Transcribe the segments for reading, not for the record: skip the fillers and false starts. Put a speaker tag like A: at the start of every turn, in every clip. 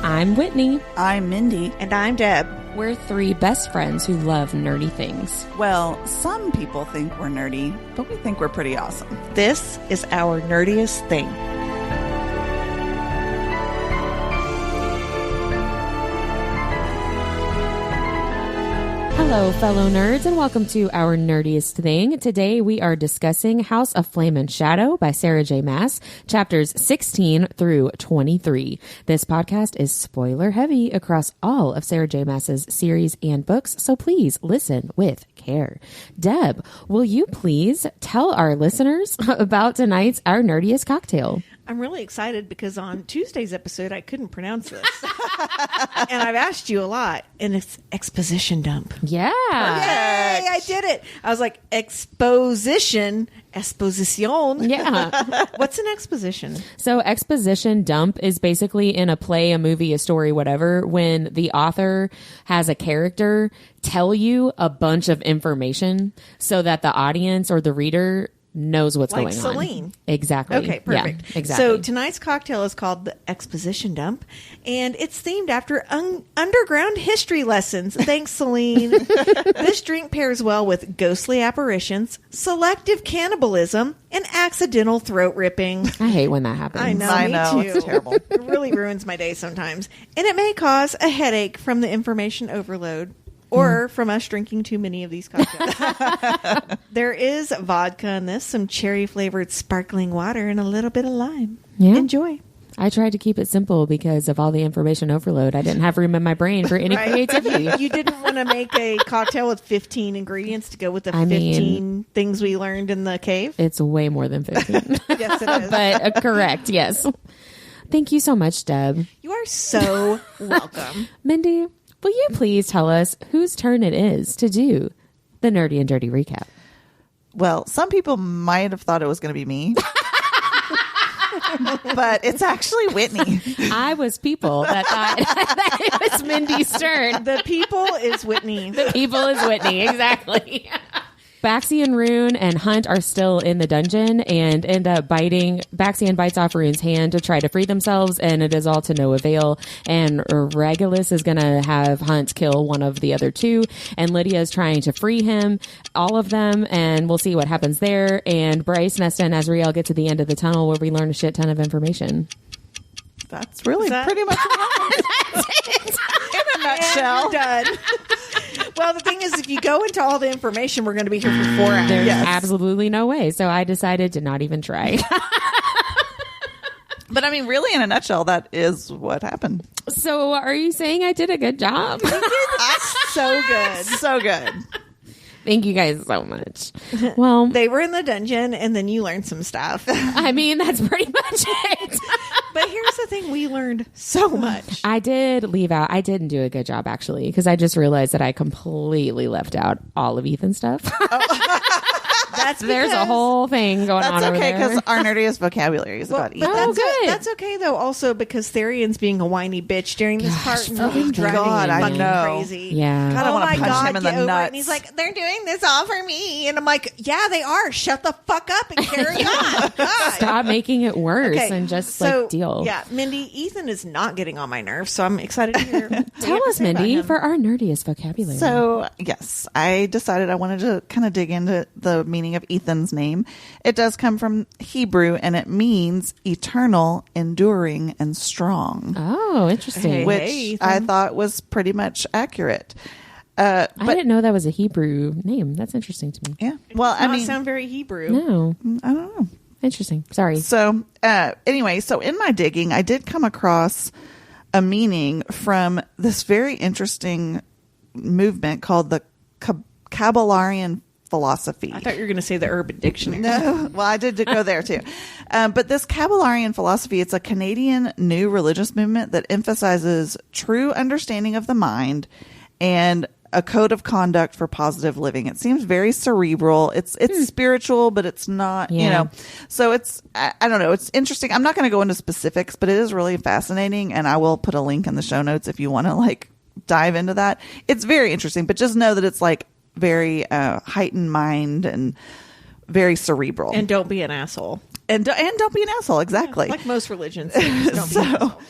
A: I'm Whitney.
B: I'm Mindy.
C: And I'm Deb.
A: We're three best friends who love nerdy things.
B: Well, some people think we're nerdy, but we think we're pretty awesome.
C: This is Our Nerdiest Thing.
A: Hello, fellow nerds, and welcome to Our Nerdiest Thing. Today we are discussing House of Flame and Shadow by Sarah J. Maas, chapters 16 through 23. This podcast is spoiler heavy across all of Sarah J. Maas's series and books, so please listen with care. Deb, will you please tell our listeners about tonight's Our Nerdiest Cocktail?
C: I'm really excited because on Tuesday's episode, I couldn't pronounce this. And I've asked you a lot, and it's Exposition Dump.
A: Yeah.
C: Yay, I did it. I was like, Exposition.
A: Yeah.
C: What's an exposition?
A: So exposition dump is basically in a play, a movie, a story, whatever, when the author has a character tell you a bunch of information so that the audience or the reader knows what's
C: like
A: going
C: Celine.
A: on. Exactly.
C: Okay, perfect.
A: Yeah, exactly.
C: So tonight's cocktail is called the Exposition Dump, and it's themed after underground history lessons. Thanks, Celine. This drink pairs well with ghostly apparitions, selective cannibalism, and accidental throat ripping.
A: I hate when that happens.
C: I know, me too.
B: It's terrible.
C: It really ruins my day sometimes. And it may cause a headache from the information overload. Or from us drinking too many of these cocktails. There is vodka in this, some cherry-flavored sparkling water, and a little bit of lime.
A: Yeah.
C: Enjoy.
A: I tried to keep it simple because of all the information overload. I didn't have room in my brain for any creativity.
C: You didn't want to make a cocktail with 15 ingredients to go with the 15 things we learned in the cave?
A: It's way more than 15.
C: Yes, it is.
A: But correct, yes. Thank you so much, Deb.
C: You are so welcome.
A: Mindy, will you please tell us whose turn it is to do the Nerdy and Dirty recap?
B: Well, some people might have thought it was going to be me. But it's actually Whitney.
A: I was people that thought that it was Mindy's turn.
C: The people is Whitney.
A: The people is Whitney, exactly. Baxi and Rune and Hunt are still in the dungeon and end up biting. Baxi bites off Rune's hand to try to free themselves, and it is all to no avail. And Regulus is going to have Hunt kill one of the other two, and Lydia is trying to free him, all of them, and we'll see what happens there. And Bryce, Nesta, and Azriel get to the end of the tunnel where we learn a shit ton of information.
B: That's really pretty much what happened. In a nutshell.
C: And done. Well, the thing is, if you go into all the information, we're going to be here for 4 hours.
A: There's absolutely no way. So I decided to not even try.
B: But I mean, really, in a nutshell, that is what happened.
A: So are you saying I did a good job?
C: So good.
B: So good.
A: Thank you guys so much. Well,
C: they were in the dungeon, and then you learned some stuff.
A: I mean, that's pretty much it.
C: But here's the thing. We learned so much.
A: I did leave out. I didn't do a good job, actually, because I just realized that I completely left out all of Ethan's stuff. There's a whole thing going on over there.
B: That's okay, because our nerdiest vocabulary is about Ethan.
A: Good.
C: That's okay, though, also because Therion's being a whiny bitch during this part. And
A: fucking
C: driving
B: God,
C: me
B: I
C: fucking
B: know.
C: crazy.
A: Yeah.
B: God, I want to punch him in the
C: get over it.
B: nuts.
C: And he's like, they're doing this all for me. And I'm like, yeah, they are. Shut the fuck up and carry on. God.
A: Stop making it worse and just
C: so,
A: deal.
C: Yeah, Mindy, Ethan is not getting on my nerves, so I'm excited to hear.
A: Tell us, Mindy, for our nerdiest vocabulary.
B: So, yes, I decided I wanted to kind of dig into the meaning of Ethan's name. It does come from Hebrew, and it means eternal, enduring, and strong.
A: Oh, interesting.
B: Which I thought was pretty much accurate. But
A: I didn't know that was a Hebrew name. That's interesting to me.
B: Yeah. Well, I mean,
C: sound very Hebrew.
A: No.
B: I don't know.
A: Interesting. Sorry.
B: So, anyway, so in my digging, I did come across a meaning from this very interesting movement called the Kabbalarian philosophy.
C: I thought you were going to say the Urban Dictionary.
B: No, well, I did go there too. But this Kabbalarian philosophy, it's a Canadian new religious movement that emphasizes true understanding of the mind and a code of conduct for positive living. It seems very cerebral. It's spiritual, but it's not, you know. So it's, I don't know. It's interesting. I'm not going to go into specifics, but it is really fascinating. And I will put a link in the show notes if you want to dive into that. It's very interesting, but just know that it's very heightened mind and very cerebral.
C: And don't be an asshole.
B: And don't be an asshole. Exactly.
C: Yeah, like most religions. Don't be an asshole.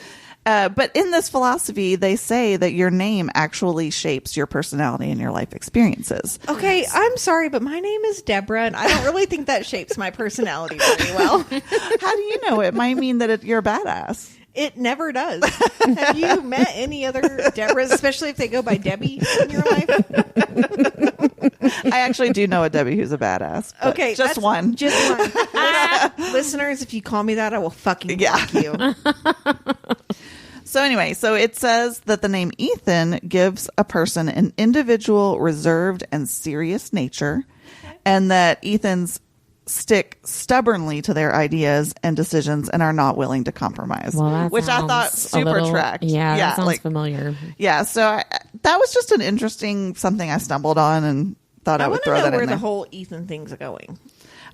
B: But in this philosophy, they say that your name actually shapes your personality and your life experiences.
C: Okay, I'm sorry, but my name is Deborah, and I don't really think that shapes my personality very well.
B: How do you know? It might mean that you're a badass.
C: It never does. Have you met any other Deborahs, especially if they go by Debbie in your life?
B: I actually do know a Debbie who's a badass.
C: Okay,
B: just one.
C: Just one. Listeners, if you call me that, I will fucking block you.
B: So anyway, so it says that the name Ethan gives a person an individual, reserved, and serious nature, and that Ethans stick stubbornly to their ideas and decisions and are not willing to compromise.
A: Well,
B: which I thought super tracked.
A: Yeah, that sounds familiar.
B: Yeah, so that was just an interesting something I stumbled on and thought I would throw that in there.
C: I want to know where the whole Ethan thing's going.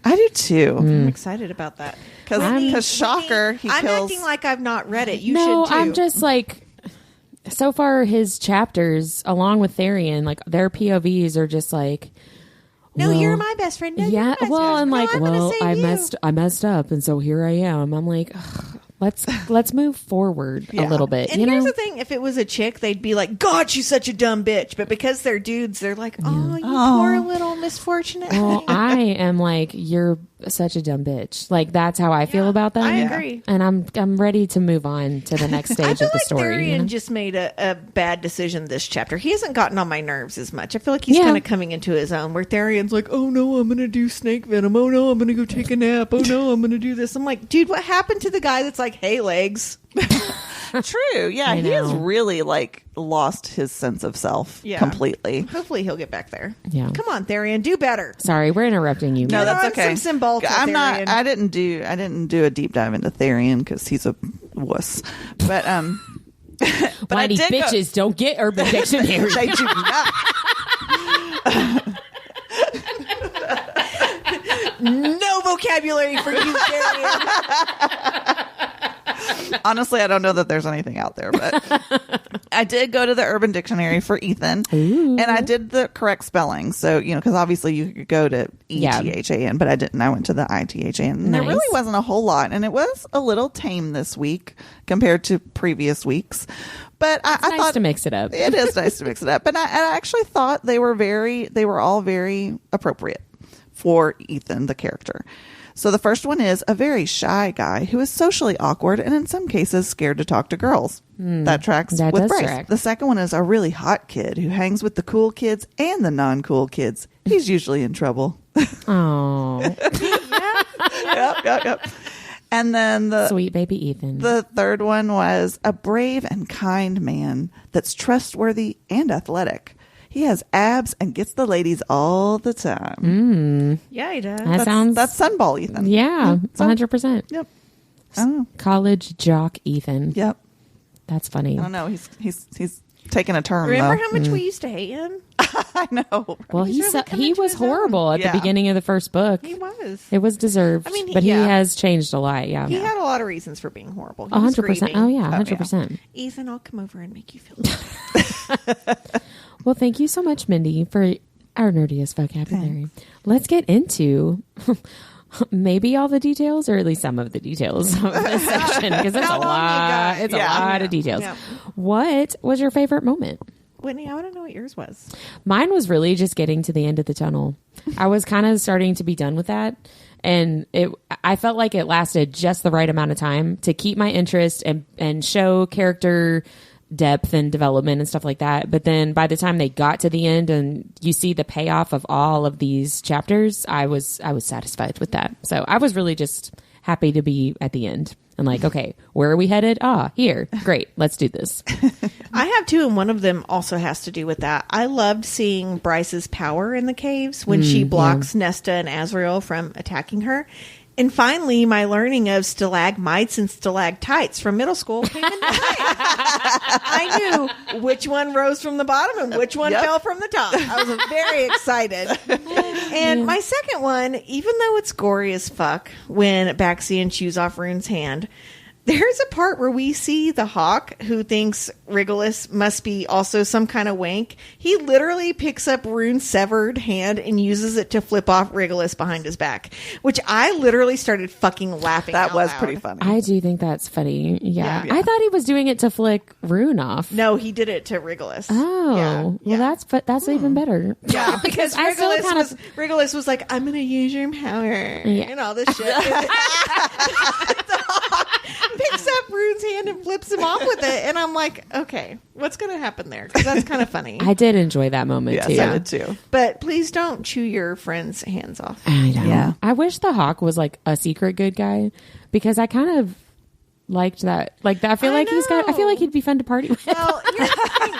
B: I do too.
C: I'm excited about that.
B: Because shocker, he kills.
C: I'm acting like I've not read it. You
A: no,
C: should too.
A: I'm just like, so far his chapters, along with Therian, like their POVs are just like,
C: no, you're my best friend. No,
A: yeah, well, and like,
C: well,
A: I messed up, and so here I am. I'm like, ugh, let's move forward a little bit.
C: And here's the thing: if it was a chick, they'd be like, "God, she's such a dumb bitch." But because they're dudes, they're like, "Oh, you poor little misfortunate."
A: Well, I am like, you're such a dumb bitch. Like that's how I feel about them.
C: I agree,
A: and I'm ready to move on to the next stage of the story.
C: Therian just made a bad decision this chapter. He hasn't gotten on my nerves as much. I feel like he's kind of coming into his own. Where Therian's like, "Oh no, I'm gonna do snake venom. Oh no, I'm gonna go take a nap. Oh no, I'm gonna do this." I'm like, dude, what happened to the guy that's like, "Hey, legs"?
B: True. Yeah, he has really like lost his sense of self completely.
C: Hopefully he'll get back there.
A: Yeah.
C: Come on, Therian, do better.
A: Sorry, we're interrupting you.
B: No, that's okay.
C: Some Cymbalta,
B: I'm not.
C: Therian.
B: I didn't do a deep dive into Therian because he's a wuss. But but
A: Whiny bitches don't get Urban Dictionary.
B: They do not.
C: No vocabulary for you, Therian.
B: Honestly, I don't know that there's anything out there, but I did go to the Urban Dictionary for Ethan.
A: Ooh.
B: And I did the correct spelling. So, because obviously you could go to ETHAN, but I didn't. I went to the ITHAN. And there really wasn't a whole lot. And it was a little tame this week compared to previous weeks. But I
A: nice
B: thought
A: to mix it up.
B: It is nice to mix it up. But I actually thought they were all very appropriate for Ethan, the character. So the first one is a very shy guy who is socially awkward and in some cases scared to talk to girls. That tracks with Bryce.
A: Track.
B: The second one is a really hot kid who hangs with the cool kids and the non-cool kids. He's usually in trouble.
A: Oh,
B: Yep. And then
A: sweet baby Ethan.
B: The third one was a brave and kind man that's trustworthy and athletic. He has abs and gets the ladies all the time.
C: Yeah, he does.
B: That's Sunball Ethan.
A: Yeah, 100%.
B: Yep. I don't know.
A: College jock Ethan.
B: Yep.
A: That's funny.
B: I don't know. He's taking a turn.
C: Remember
B: though.
C: how much we used to hate him?
B: I know.
A: Well, he was horrible at the beginning of the first book.
C: He was.
A: It was deserved. But he has changed a lot. Yeah.
C: He had a lot of reasons for being horrible.
A: 100%. Oh yeah, 100%.
C: Ethan, I'll come over and make you feel better.
A: Well, thank you so much, Mindy, for our nerdiest vocabulary.
B: Thanks.
A: Let's get into maybe all the details, or at least some of the details of this section, because it's a lot. It's a lot of details. Yeah. What was your favorite moment?
C: Whitney, I want to know what yours was.
A: Mine was really just getting to the end of the tunnel. I was kind of starting to be done with that. And I felt like it lasted just the right amount of time to keep my interest and show character depth and development and stuff like that. But then by the time they got to the end and you see the payoff of all of these chapters, I was satisfied with that. So I was really just happy to be at the end and like, okay, where are we headed? Here. Great. Let's do this.
C: I have two, and one of them also has to do with that. I loved seeing Bryce's power in the caves when she blocks Nesta and Azrael from attacking her. And finally, my learning of stalagmites and stalactites from middle school came into play. I knew which one rose from the bottom and which one fell from the top. I was very excited. And my second one, even though it's gory as fuck when Baxian chews off Rune's hand, There's a part where we see the hawk who thinks Regulus must be also some kind of wank. He literally picks up Rune's severed hand and uses it to flip off Regulus behind his back, which I literally started fucking laughing.
B: That
C: out
B: was
C: loud.
B: pretty funny.
A: I do think that's funny. Yeah.
C: Yeah.
A: I thought he was doing it to flick Rune off.
C: No, he did it to Regulus.
A: Oh, well, that's even better.
C: Yeah, because
A: I still
C: Regulus was like, I'm going to use your power and all this shit. Picks up Rune's hand and flips him off with it, and I'm like, okay, what's going to happen there? Because that's kind of funny.
A: I did enjoy that moment
B: Yes,
A: too.
B: I did too.
C: But please don't chew your friend's hands off.
A: I know.
B: Yeah.
A: I wish the Hawk was like a secret good guy because I kind of liked that. Like I feel like he'd be fun to party with.
C: Well, here's the thing.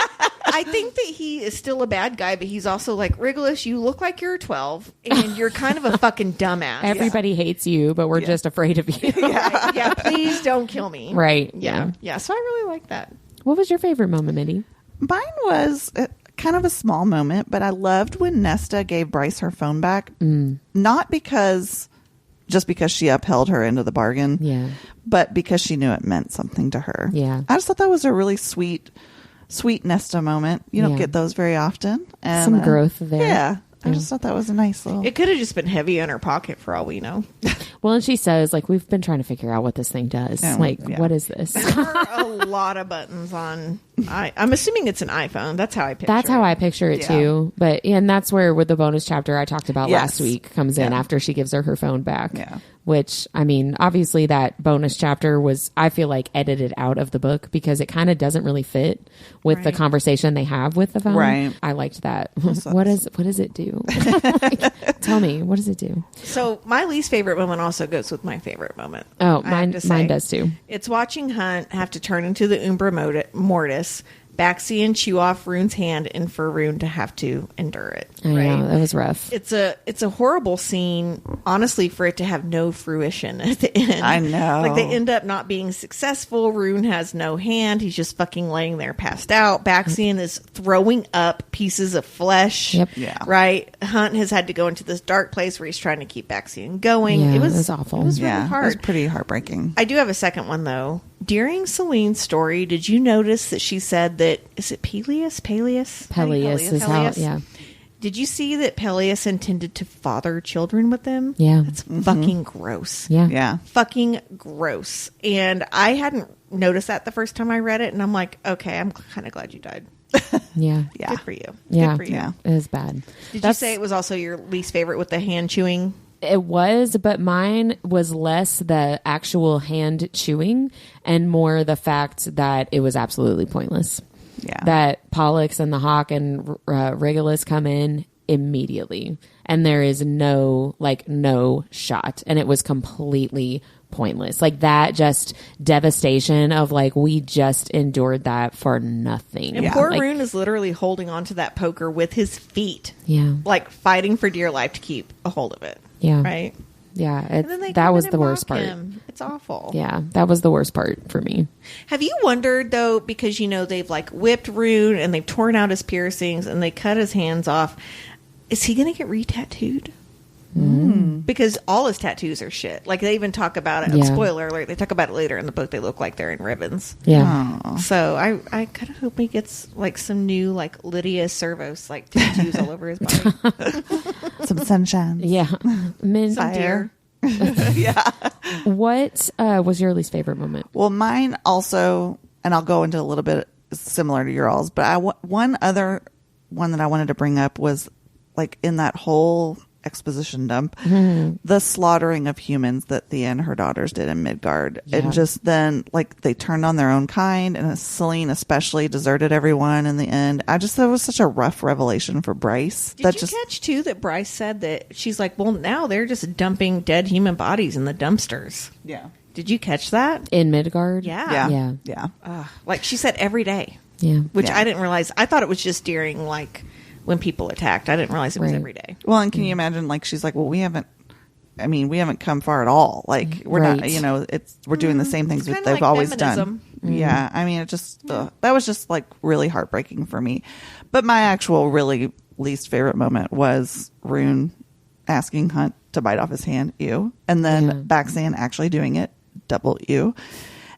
C: I think that he is still a bad guy, but he's also like, Regulus, you look like you're 12 and you're kind of a fucking dumbass.
A: Everybody hates you, but we're just afraid of you.
C: Right. Yeah, please don't kill me.
A: Right.
C: Yeah. Yeah. So I really like that.
A: What was your favorite moment, Mindy?
B: Mine was kind of a small moment, but I loved when Nesta gave Bryce her phone back. Not because she upheld her end of the bargain,
A: Yeah.
B: but because she knew it meant something to her.
A: Yeah.
B: I just thought that was a really sweet Nesta moment. You don't
A: Yeah.
B: get those very often. And,
A: Some growth there.
B: Yeah. I just thought that was a nice little...
C: It could have just been heavy in her pocket for all we know.
A: Well, and she says, like, we've been trying to figure out what this thing does.
B: Yeah,
A: Like,
B: yeah.
A: what is this?
C: There are a lot of buttons on. I'm assuming it's an iPhone. That's how I picture
A: That's
C: it.
A: how I picture it
B: Yeah.
A: too. But and that's where with the bonus chapter I talked about
B: Yes.
A: last week comes in
B: Yeah.
A: after she gives her phone back.
B: Yeah.
A: Which, I mean, obviously that bonus chapter was, I feel like, edited out of the book because it kind of doesn't really fit with the
C: Right.
A: conversation they have with the phone.
B: Right.
A: I liked that. What does it do? Like, tell me, what does it do?
C: So my least favorite moment also goes with my favorite moment.
A: Oh,
C: I have to say.
A: mine does too.
C: It's watching Hunt have to turn into the Umbra Mortis, Baxi and chew off Rune's hand, and for Rune to have to endure it.
A: I know, that was rough.
C: It's a horrible scene, honestly, for it to have no fruition at the end.
B: I know.
C: Like, they end up not being successful. Rune has no hand. He's just fucking laying there passed out. Baxian is throwing up pieces of flesh.
A: Yep.
B: Yeah.
C: Right? Hunt has had to go into this dark place where he's trying to keep Baxian going.
A: Yeah,
C: it was
A: awful.
C: It was really
B: Yeah. It
C: hard.
B: was pretty heartbreaking.
C: I do have a second one, though. During Celine's story, did you notice that she said that, is it Peleus?
A: Peleus is how, yeah.
C: Did you see that Peleus intended to father children with them?
A: Yeah.
C: That's fucking gross.
A: Yeah.
B: Yeah.
C: Fucking gross. And I hadn't noticed that the first time I read it, and I'm like, okay, I'm kind of glad you died.
A: Yeah.
B: Yeah.
C: Good for you.
A: Yeah.
C: Good for you.
B: Yeah.
A: It was bad.
C: Did you say it was also your least favorite with the hand chewing?
A: It was, but mine was less the actual hand chewing and more the fact that it was absolutely pointless.
B: Yeah.
A: That Pollux and the Hawk and Regulus come in immediately, and there is no shot, and it was completely pointless. Like, that just devastation of like, we just endured that for nothing.
C: And poor
A: Like,
C: Rune is literally holding onto that poker with his feet.
A: Yeah.
C: Like, fighting for dear life to keep a hold of it.
A: Yeah.
C: Right?
A: Yeah.
C: And then they
A: that
C: come
A: was
C: in
A: the
C: and
A: worst
C: mock
A: part.
C: him. It's awful.
A: Yeah. That was the worst part for me.
C: Have you wondered, though, because, you know, they've like whipped Rune and they've torn out his piercings and they cut his hands off. Is he going to get re-tattooed? Because all his tattoos are shit. Like, they even talk about it.
A: Yeah.
C: Spoiler alert, they talk about it later in the book. They look like they're in ribbons.
A: Yeah.
B: Oh.
C: So I kind of hope he gets like some new like Lydia Servos like tattoos all over his body.
B: Some sunshine.
A: Yeah. Min,
C: Some deer.
B: Yeah.
A: what was your least favorite moment?
B: Well, mine also, and I'll go into a little bit similar to your all's, but one other one that I wanted to bring up was like in that whole exposition dump, the slaughtering of humans that Thea and her daughters did in Midgard.
A: Yeah.
B: And just then, like, they turned on their own kind, and Celine especially deserted everyone in the end. That was such a rough revelation for Bryce.
C: Did you catch too that Bryce said that she's like, well, now they're just dumping dead human bodies in the dumpsters.
B: Yeah.
C: Did you catch that?
A: In Midgard?
C: Yeah.
B: Yeah.
A: Yeah.
B: Yeah.
C: Like she said every day,
A: Yeah.
C: which
B: Yeah.
C: I didn't realize. I thought it was just during like when people attacked. I didn't realize it was
A: Right.
C: every day.
B: Well, and can you imagine, like, she's like, well, we haven't come far at all. Like, we're not,
A: Right.
B: we're doing the same things
C: kinda
B: they've
C: like
B: always
C: feminism.
B: done. Yeah. I mean, it just, that was just like really heartbreaking for me. But my actual really least favorite moment was Rune asking Hunt to bite off his hand. Ew. And then
A: Yeah.
B: Baxan actually doing it. Double ew.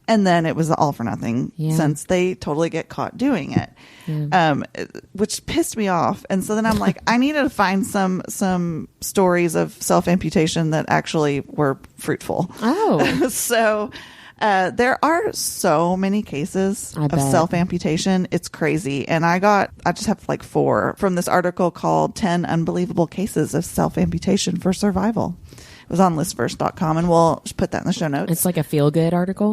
B: And then it was all for nothing
A: Yeah.
B: since they totally get caught doing it, which pissed me off. And so then I'm like, I needed to find some stories of self-amputation that actually were fruitful.
A: Oh.
B: So there are so many cases
A: I
B: of
A: bet.
B: self-amputation. It's crazy. And I just have like 4 from this article called 10 Unbelievable Cases of Self-Amputation for Survival. It was on listverse.com, and we'll just put that in the show notes.
A: It's like a feel-good article.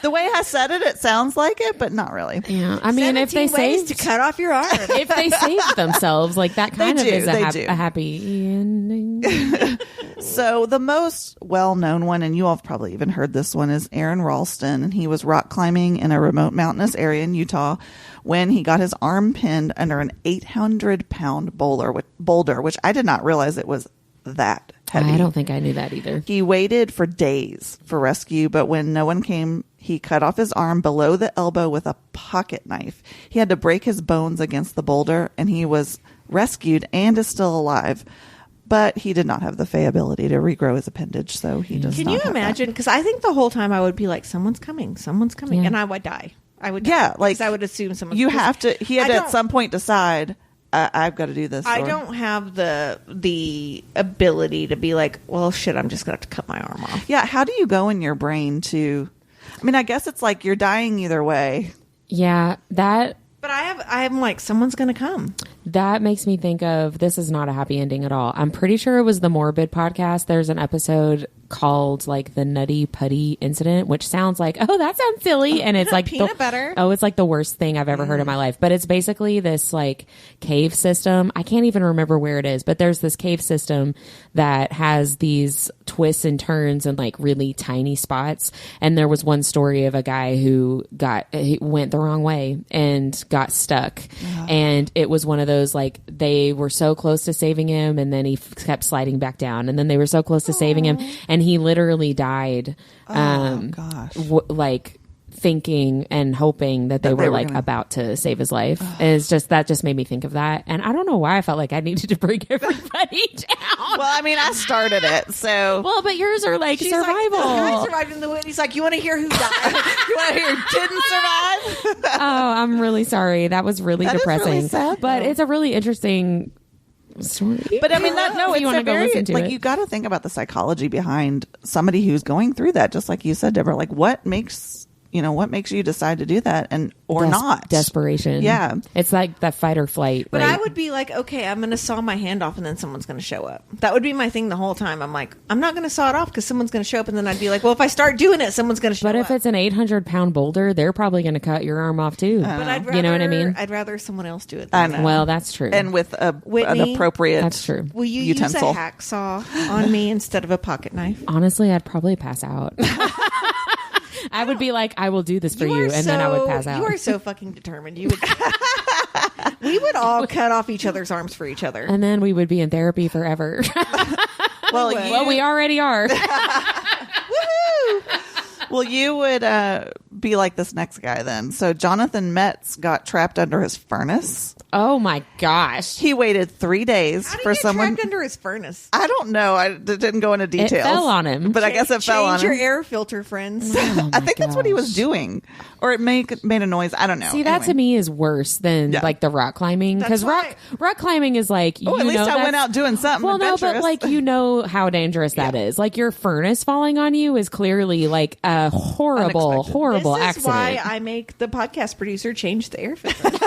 B: The way I said it, it sounds like it, but not really.
A: Yeah. I mean, if they
C: 17 ways
A: saved
C: to cut off your arm.
A: if they saved themselves, like that kind of
B: do,
A: is
B: they do.
A: a happy ending.
B: So the most well-known one, and you all have probably even heard this one, is Aaron Ralston, and he was rock climbing in a remote mountainous area in Utah when he got his arm pinned under an 800-pound boulder, which I did not realize it was that heavy.
A: I don't think I knew that either.
B: He waited for days for rescue, but when no one came, he cut off his arm below the elbow with a pocket knife. He had to break his bones against the boulder, and he was rescued and is still alive. But he did not have the Fey ability to regrow his appendage, so he does
C: Can
B: not
C: you
B: have that.
C: imagine? Because I think the whole time I would be like, someone's coming,
A: Yeah.
C: and I would die. I would,
B: Yeah, like,
C: because I would assume someone.
B: You have to. He had
C: I
B: to at
C: don't-
B: some point decide, I've got to do this.
C: I
B: or-
C: don't have the ability to be like, well, shit, I'm just gonna have to cut my arm off.
B: Yeah, how do you go in your brain to? I mean, I guess it's like you're dying either way.
A: Yeah, that
C: But I'm like, someone's gonna come.
A: makes me think of, this is not a happy ending at all. I'm pretty sure it was the Morbid podcast. There's an episode called like the Nutty Putty Incident, which sounds like, oh, that sounds silly. And it's like
C: Peanut butter.
A: Oh, it's like the worst thing I've ever heard in my life. But it's basically this like cave system. I can't even remember where it is, but there's this cave system that has these twists and turns and like really tiny spots. And there was one story of a guy who he went the wrong way and got stuck. And it was one of those, like, they were so close to saving him, and then he kept sliding back down, and then they were so close to saving him, and he literally died.
B: Gosh.
A: Like thinking and hoping that they were like
B: gonna-
A: about to save his life. And it's just, that just made me think of that. And I don't know why I felt like I needed to bring everybody down.
B: Well, I mean, I started it, so
A: Well, but yours are like
C: She's like,
A: survival.
C: this guy survived in the wind. He's like, you want to hear who died?
B: you want to hear who didn't survive?
A: Oh, I'm really sorry. That was really
B: That is
A: depressing.
B: really sad,
A: but
B: though.
A: it's a really interesting story.
B: But I mean,
A: If you
B: it's
A: wanna
B: a
A: go
B: very
A: listen to
B: like
A: it.
B: you got to think about the psychology behind somebody who's going through that. Just like you said, Deborah, like what makes you decide to do that and or not
A: desperation.
B: Yeah.
A: It's like that fight or flight.
C: But
A: right?
C: I would be like, okay, I'm going to saw my hand off and then someone's going to show up. That would be my thing the whole time. I'm like, I'm not going to saw it off because someone's going to show up. And then I'd be like, well, if I start doing it, someone's going to show
A: But
C: up.
A: if it's an 800-pound boulder, they're probably going to cut your arm off too.
C: But I'd rather,
A: you know what I mean?
C: I'd rather someone else do it.
B: I
C: Than
B: know.
C: me.
A: Well, that's true.
B: and with an
C: Whitney,
B: appropriate
A: That's true.
C: Will you
B: utensil.
C: use a hacksaw on me instead of a pocket knife?
A: Honestly, I'd probably pass out. I would be like, I will do this for you, and then I would pass out.
C: You are so fucking determined. You would. We would all cut off each other's arms for each other.
A: And then we would be in therapy forever.
B: well,
A: Well, we already are.
B: Well, you would be like this next guy then. So Jonathan Metz got trapped under his furnace.
A: Oh my gosh.
B: He waited 3 days
C: How do
B: for
C: you get
B: someone.
C: trapped under his furnace?
B: I don't know. I didn't go into details.
A: fell on him.
B: but I guess it fell on
C: Change your
B: him.
C: air filter, friends.
A: Oh
B: I
A: my
B: think that's what he was
A: gosh.
B: doing, or it made a noise. I don't know.
A: See, that
B: Anyway.
A: to me is worse than
B: Yeah.
A: like the rock climbing, because
C: That's
A: rock climbing is like,
B: Oh, at
A: you
B: least
A: know,
B: I went
A: that's-
B: out doing something.
A: Well, no, but
B: adventurous.
A: like, you know how dangerous that is. Like, your furnace falling on you is clearly like a horrible
B: Unexpected.
C: This is
A: accident.
C: why I make the podcast producer change the air filter.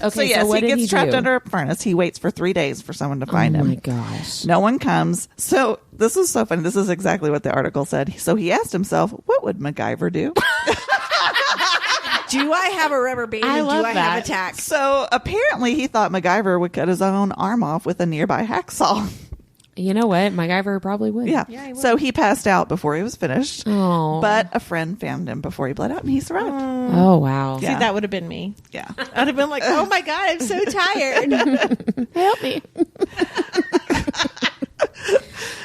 A: Okay,
B: So yes,
A: what
B: he
A: did
B: gets trapped
A: do?
B: under a furnace. He waits for 3 days for someone to find
A: Oh
B: him.
A: my gosh.
B: No one comes. So this is so funny. This is exactly what the article said. So he asked himself, what would MacGyver do?
C: Do I have a rubber band?
A: I
C: and
A: love
C: do I
A: that.
C: have a tack?
B: So apparently he thought MacGyver would cut his own arm off with a nearby hacksaw.
A: You know what? MacGyver probably would.
B: Yeah.
C: Yeah, he would.
B: So he passed out before he was finished.
A: Oh.
B: But a friend found him before he bled out and he survived.
A: Oh, wow.
B: Yeah.
C: See, that would have been me.
B: Yeah.
C: I'd have been like, oh my God, I'm so tired.
A: Help me.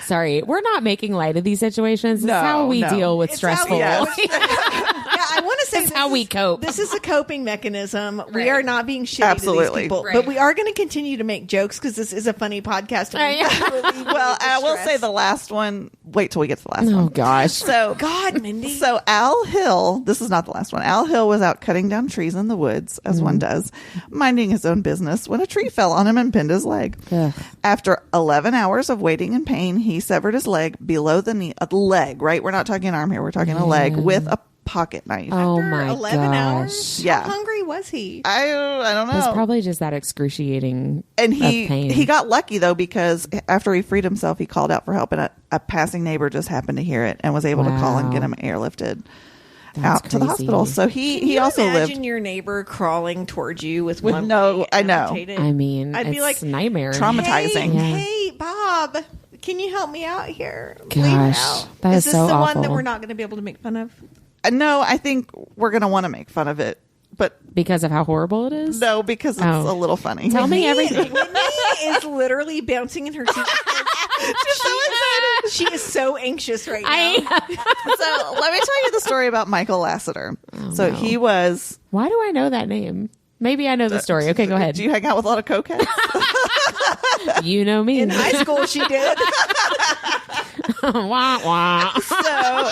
A: Sorry, we're not making light of these situations. This is
B: No,
A: how we
B: no.
A: deal with
C: It's how
A: stressful.
C: we
B: Yes.
C: yeah, I want to say
A: how we cope.
C: This is a coping mechanism. We
A: Right.
C: are not being shitty
B: Absolutely.
C: to these people,
A: Right.
C: but we are going to continue to make jokes because this is a funny podcast. And
B: Well, I will say the last one. Wait till we get to the last
A: Oh
B: one.
A: gosh.
B: So
C: God, Mindy.
B: So Al Hill, this is not the last one. Al Hill was out cutting down trees in the woods, as one does, minding his own business, when a tree fell on him and pinned his leg.
A: Ugh.
B: After 11 hours of waiting in pain, he severed his leg below the knee. A leg, right? We're not talking an arm here. We're talking a leg with a pocket knife.
A: Oh
C: After
A: my
C: 11
A: gosh.
C: hours?
B: Yeah.
C: How hungry was he?
B: I don't
A: It was
B: know.
A: probably just that excruciating
B: And
A: of pain.
B: he got lucky though, because after he freed himself, he called out for help, and a passing neighbor just happened to hear it and was able to call and
A: Wow.
B: get him airlifted
A: That's
B: out to the
A: crazy.
B: hospital. So
C: Can
B: he
C: you
B: also
C: imagine
B: lived
C: your neighbor crawling towards you with
B: With
C: one
B: no-
C: leg
B: I know.
C: amputated?
A: I mean,
C: I'd be
A: it's
C: like,
A: nightmare.
B: Traumatizing.
C: Hey,
A: Yeah.
C: hey, Bob, can you help me out here?
A: Gosh,
C: Leave it out.
A: that is
C: this
A: so
C: the one that
A: awful.
C: we're not going to be able to make fun of?
B: No, I think we're going to want to make fun of it, but
A: Because of how horrible it is?
B: no, because it's
A: Oh.
B: a little funny.
A: Tell me everything.
C: Whitney is literally bouncing in her seat. She's so excited. She is so anxious right now.
A: I
B: So let me tell you the story about Michael Lassiter. So
A: no.
B: he was.
A: Why do I know that name? Maybe I know the story. Okay, go ahead.
B: Do you hang out with a lot of cokeheads?
A: You know me.
C: In high school, she did.
A: Wah, wah.
B: So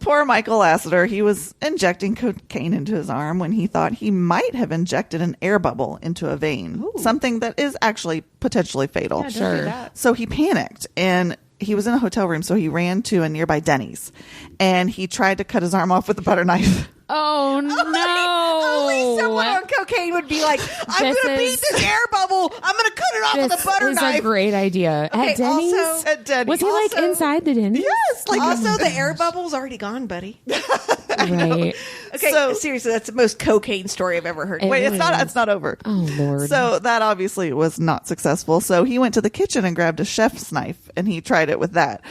B: poor Michael Lassiter, he was injecting cocaine into his arm when he thought he might have injected an air bubble into a vein, something that is actually potentially fatal.
C: Yeah, don't
A: Sure.
C: do that.
B: So he panicked, and he was in a hotel room, so he ran to a nearby Denny's, and he tried to cut his arm off with a butter knife.
A: Oh, no.
C: Only someone on cocaine would be like, I'm
A: This
C: going to beat
A: is-
C: this air bubble. I'm going to cut it off with
A: This
C: a butter
A: is
C: knife.
A: a great idea.
C: Okay,
A: At Denny's?
C: also-
B: At Denny's.
A: Was he like
C: Also-
A: inside the Denny's?
B: Yes, like
C: Also, the air bubble's already gone, buddy.
A: Right.
C: Okay,
B: So-
C: seriously, that's the most cocaine story I've ever heard.
A: It
B: Wait,
A: really is.
B: it's not over.
A: Oh, Lord.
B: So that obviously was not successful. So he went to the kitchen and grabbed a chef's knife, and he tried it with that.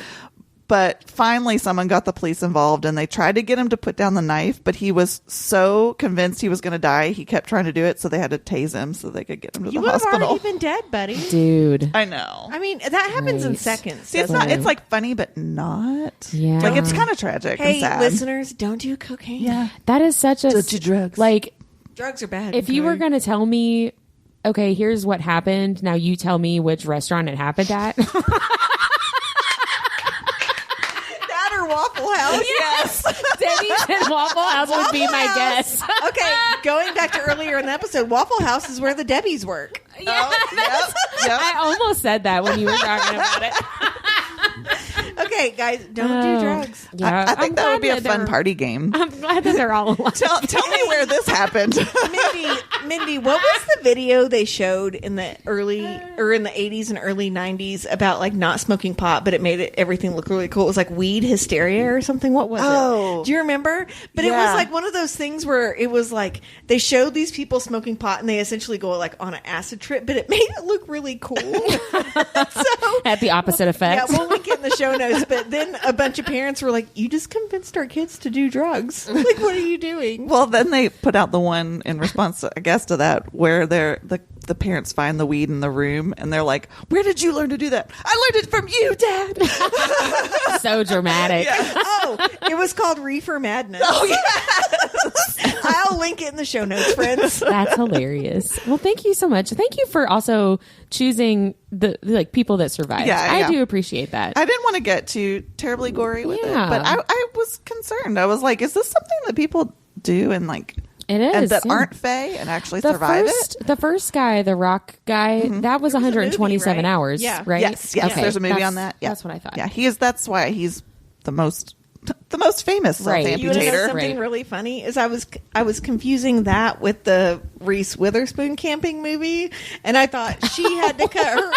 B: But finally, someone got the police involved, and they tried to get him to put down the knife, but he was so convinced he was going to die, he kept trying to do it, so they had to tase him so they could get him to
C: You
B: the
C: would have
B: hospital.
C: already been dead, buddy.
A: Dude.
B: I know.
C: I mean, that happens in
A: Right.
C: seconds.
B: See, it's
C: doesn't
B: not.
C: it?
B: It's like funny, but not.
A: Yeah.
B: Like it's kind of tragic and
C: Hey,
B: sad.
C: listeners, don't do cocaine.
B: Yeah.
A: That is such a...
B: Don't do drugs.
A: Like,
C: Drugs are bad.
A: if you
C: okay?
A: were going to tell me, okay, here's what happened. Now you tell me which restaurant it happened at.
C: That or Waffle House.
A: Yes. Denny's and Waffle House would be my
C: Waffle
A: guess.
C: House. Okay, going back to earlier in the episode, Waffle House is where the Debbies work.
B: Yep.
A: I almost said that when you were talking about it.
C: Okay, guys, don't do drugs.
A: Yeah,
B: I think
A: I'm
B: that would be
A: glad
B: a fun
A: they're-
B: party game.
A: I'm glad that they're all alive.
B: Tell me where this happened.
C: Mindy, what was the video they showed in the early or in the 80s and early 90s about like not smoking pot, but it made everything look really cool? It was like weed hysteria or something. What was
B: Oh.
C: it? Do you remember? But it was
B: Yeah.
C: like one of those things where it was like they showed these people smoking pot and they essentially go like on an acid trip, but it made it look really cool. So
A: At the opposite effect.
C: yeah, we'll link it in the show notes. But then a bunch of parents were like, "You just convinced our kids to do drugs. Like, what are you doing?"
B: Well, then they put out the one in response, I guess, to that, where the parents find the weed in the room, and they're like, "Where did you learn to do that?" "I learned it from you, Dad."
A: So dramatic.
C: Oh, it was called Reefer Madness.
B: Oh yeah.
C: I'll link it in the show notes, friends.
A: That's hilarious. Well, thank you so much. Thank you for also choosing the like people that survived.
B: Yeah,
A: I
B: yeah.
A: do appreciate that.
B: I didn't want to get too terribly gory with
A: Yeah.
B: it, but I was concerned. I was like, "Is this something that people do and like
A: It is.
B: and that
A: yeah.
B: aren't Fae and actually
A: the
B: survive
A: first,
B: it?"
A: The first guy, the rock guy, that was 127
C: right?
A: hours,
C: Yeah.
A: right?
B: Yes, yes.
A: Okay,
B: There's a movie
A: that's-
B: on that. Yeah.
A: That's what I thought.
B: Yeah, that's why he's the most famous
A: Right.
B: self-amputator.
C: You want to know something
A: Right.
C: really funny? Is I was confusing that with the Reese Witherspoon camping movie, and I thought she had to cut her.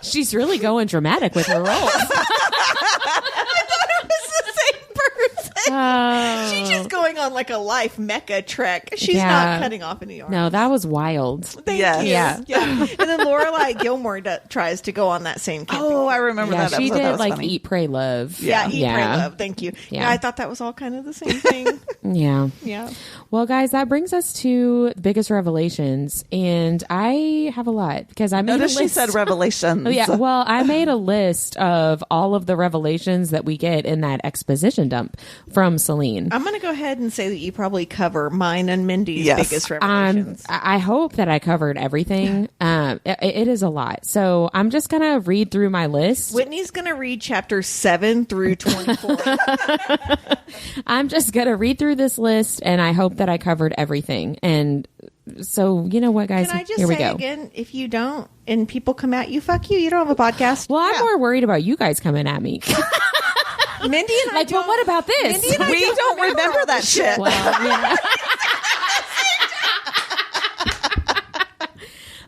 A: She's really going dramatic with her roles.
C: I thought it was the same person.
A: Oh.
C: She's just going on like a life mecha trek. She's
A: Yeah.
C: not cutting off any arms.
A: No, that was wild.
C: Thank
B: Yes.
C: you.
A: Yeah.
C: Yeah. And then Lorelai Gilmore tries to go on that same camping.
B: Oh, I remember
A: Yeah,
B: that
A: she
B: episode. That
A: did
B: was
A: like
B: funny.
A: Eat, Pray, Love.
C: Yeah, Eat, Pray,
A: Yeah.
C: Love. Thank you.
A: Yeah.
C: Yeah, I thought that was all kind of the same thing.
A: Yeah.
C: Yeah.
A: Well, guys, that brings us to the biggest revelations, and I have a lot because I made
B: Notice
A: a
B: she
A: list.
B: said revelations.
A: Oh, yeah. Well, I made a list of all of the revelations that we get in that exposition dump from from Celine.
C: I'm going to go ahead and say that you probably cover mine and Mindy's
B: Yes.
C: biggest revelations.
A: I hope that I covered everything. It is a lot. So I'm just going to read through my list.
C: Whitney's going to read chapters 7 through 24.
A: I'm just going to read through this list, and I hope that I covered everything. And so, you know what, guys?
C: Can I just
A: Here we
C: say
A: go.
C: again, if you don't and people come at you, fuck you. You don't have a podcast.
A: Well, I'm more worried about you guys coming at me.
C: Mindy and I
A: Like, well, what about this?
C: Mindy and I
B: We don't remember
C: all
B: that
C: this
B: shit.
A: Well, yeah.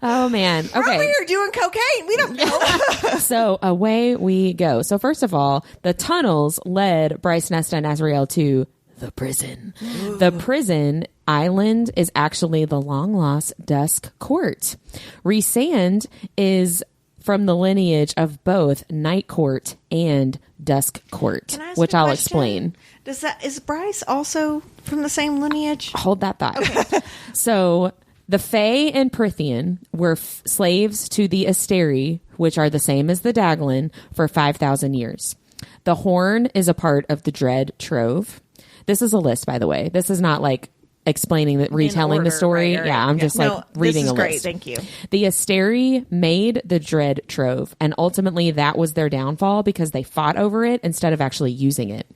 A: Oh, man.
C: We're over
A: Okay.
C: here doing cocaine. We don't know.
A: So away we go. So first of all, the tunnels led Bryce, Nesta, and Azrael to the prison. The prison island is actually the long lost Dusk Court. Rhysand is from the lineage of both Night Court and Dusk Court,
C: Can I ask
A: which
C: a
A: I'll
C: question?
A: explain.
C: Is Bryce also from the same lineage?
A: Hold that thought. So the Fae and Prythian were slaves to the Asteri, which are the same as the Daglin, for 5,000 years. The Horn is a part of the Dread Trove. This is a list, by the way. This is not like explaining that, retelling the
C: order,
A: story.
C: right.
A: Yeah, I'm just
C: No,
A: reading
C: this is
A: a
C: great.
A: list.
C: Thank you.
A: The Asteri made the Dread Trove, and ultimately that was their downfall because they fought over it instead of actually using it.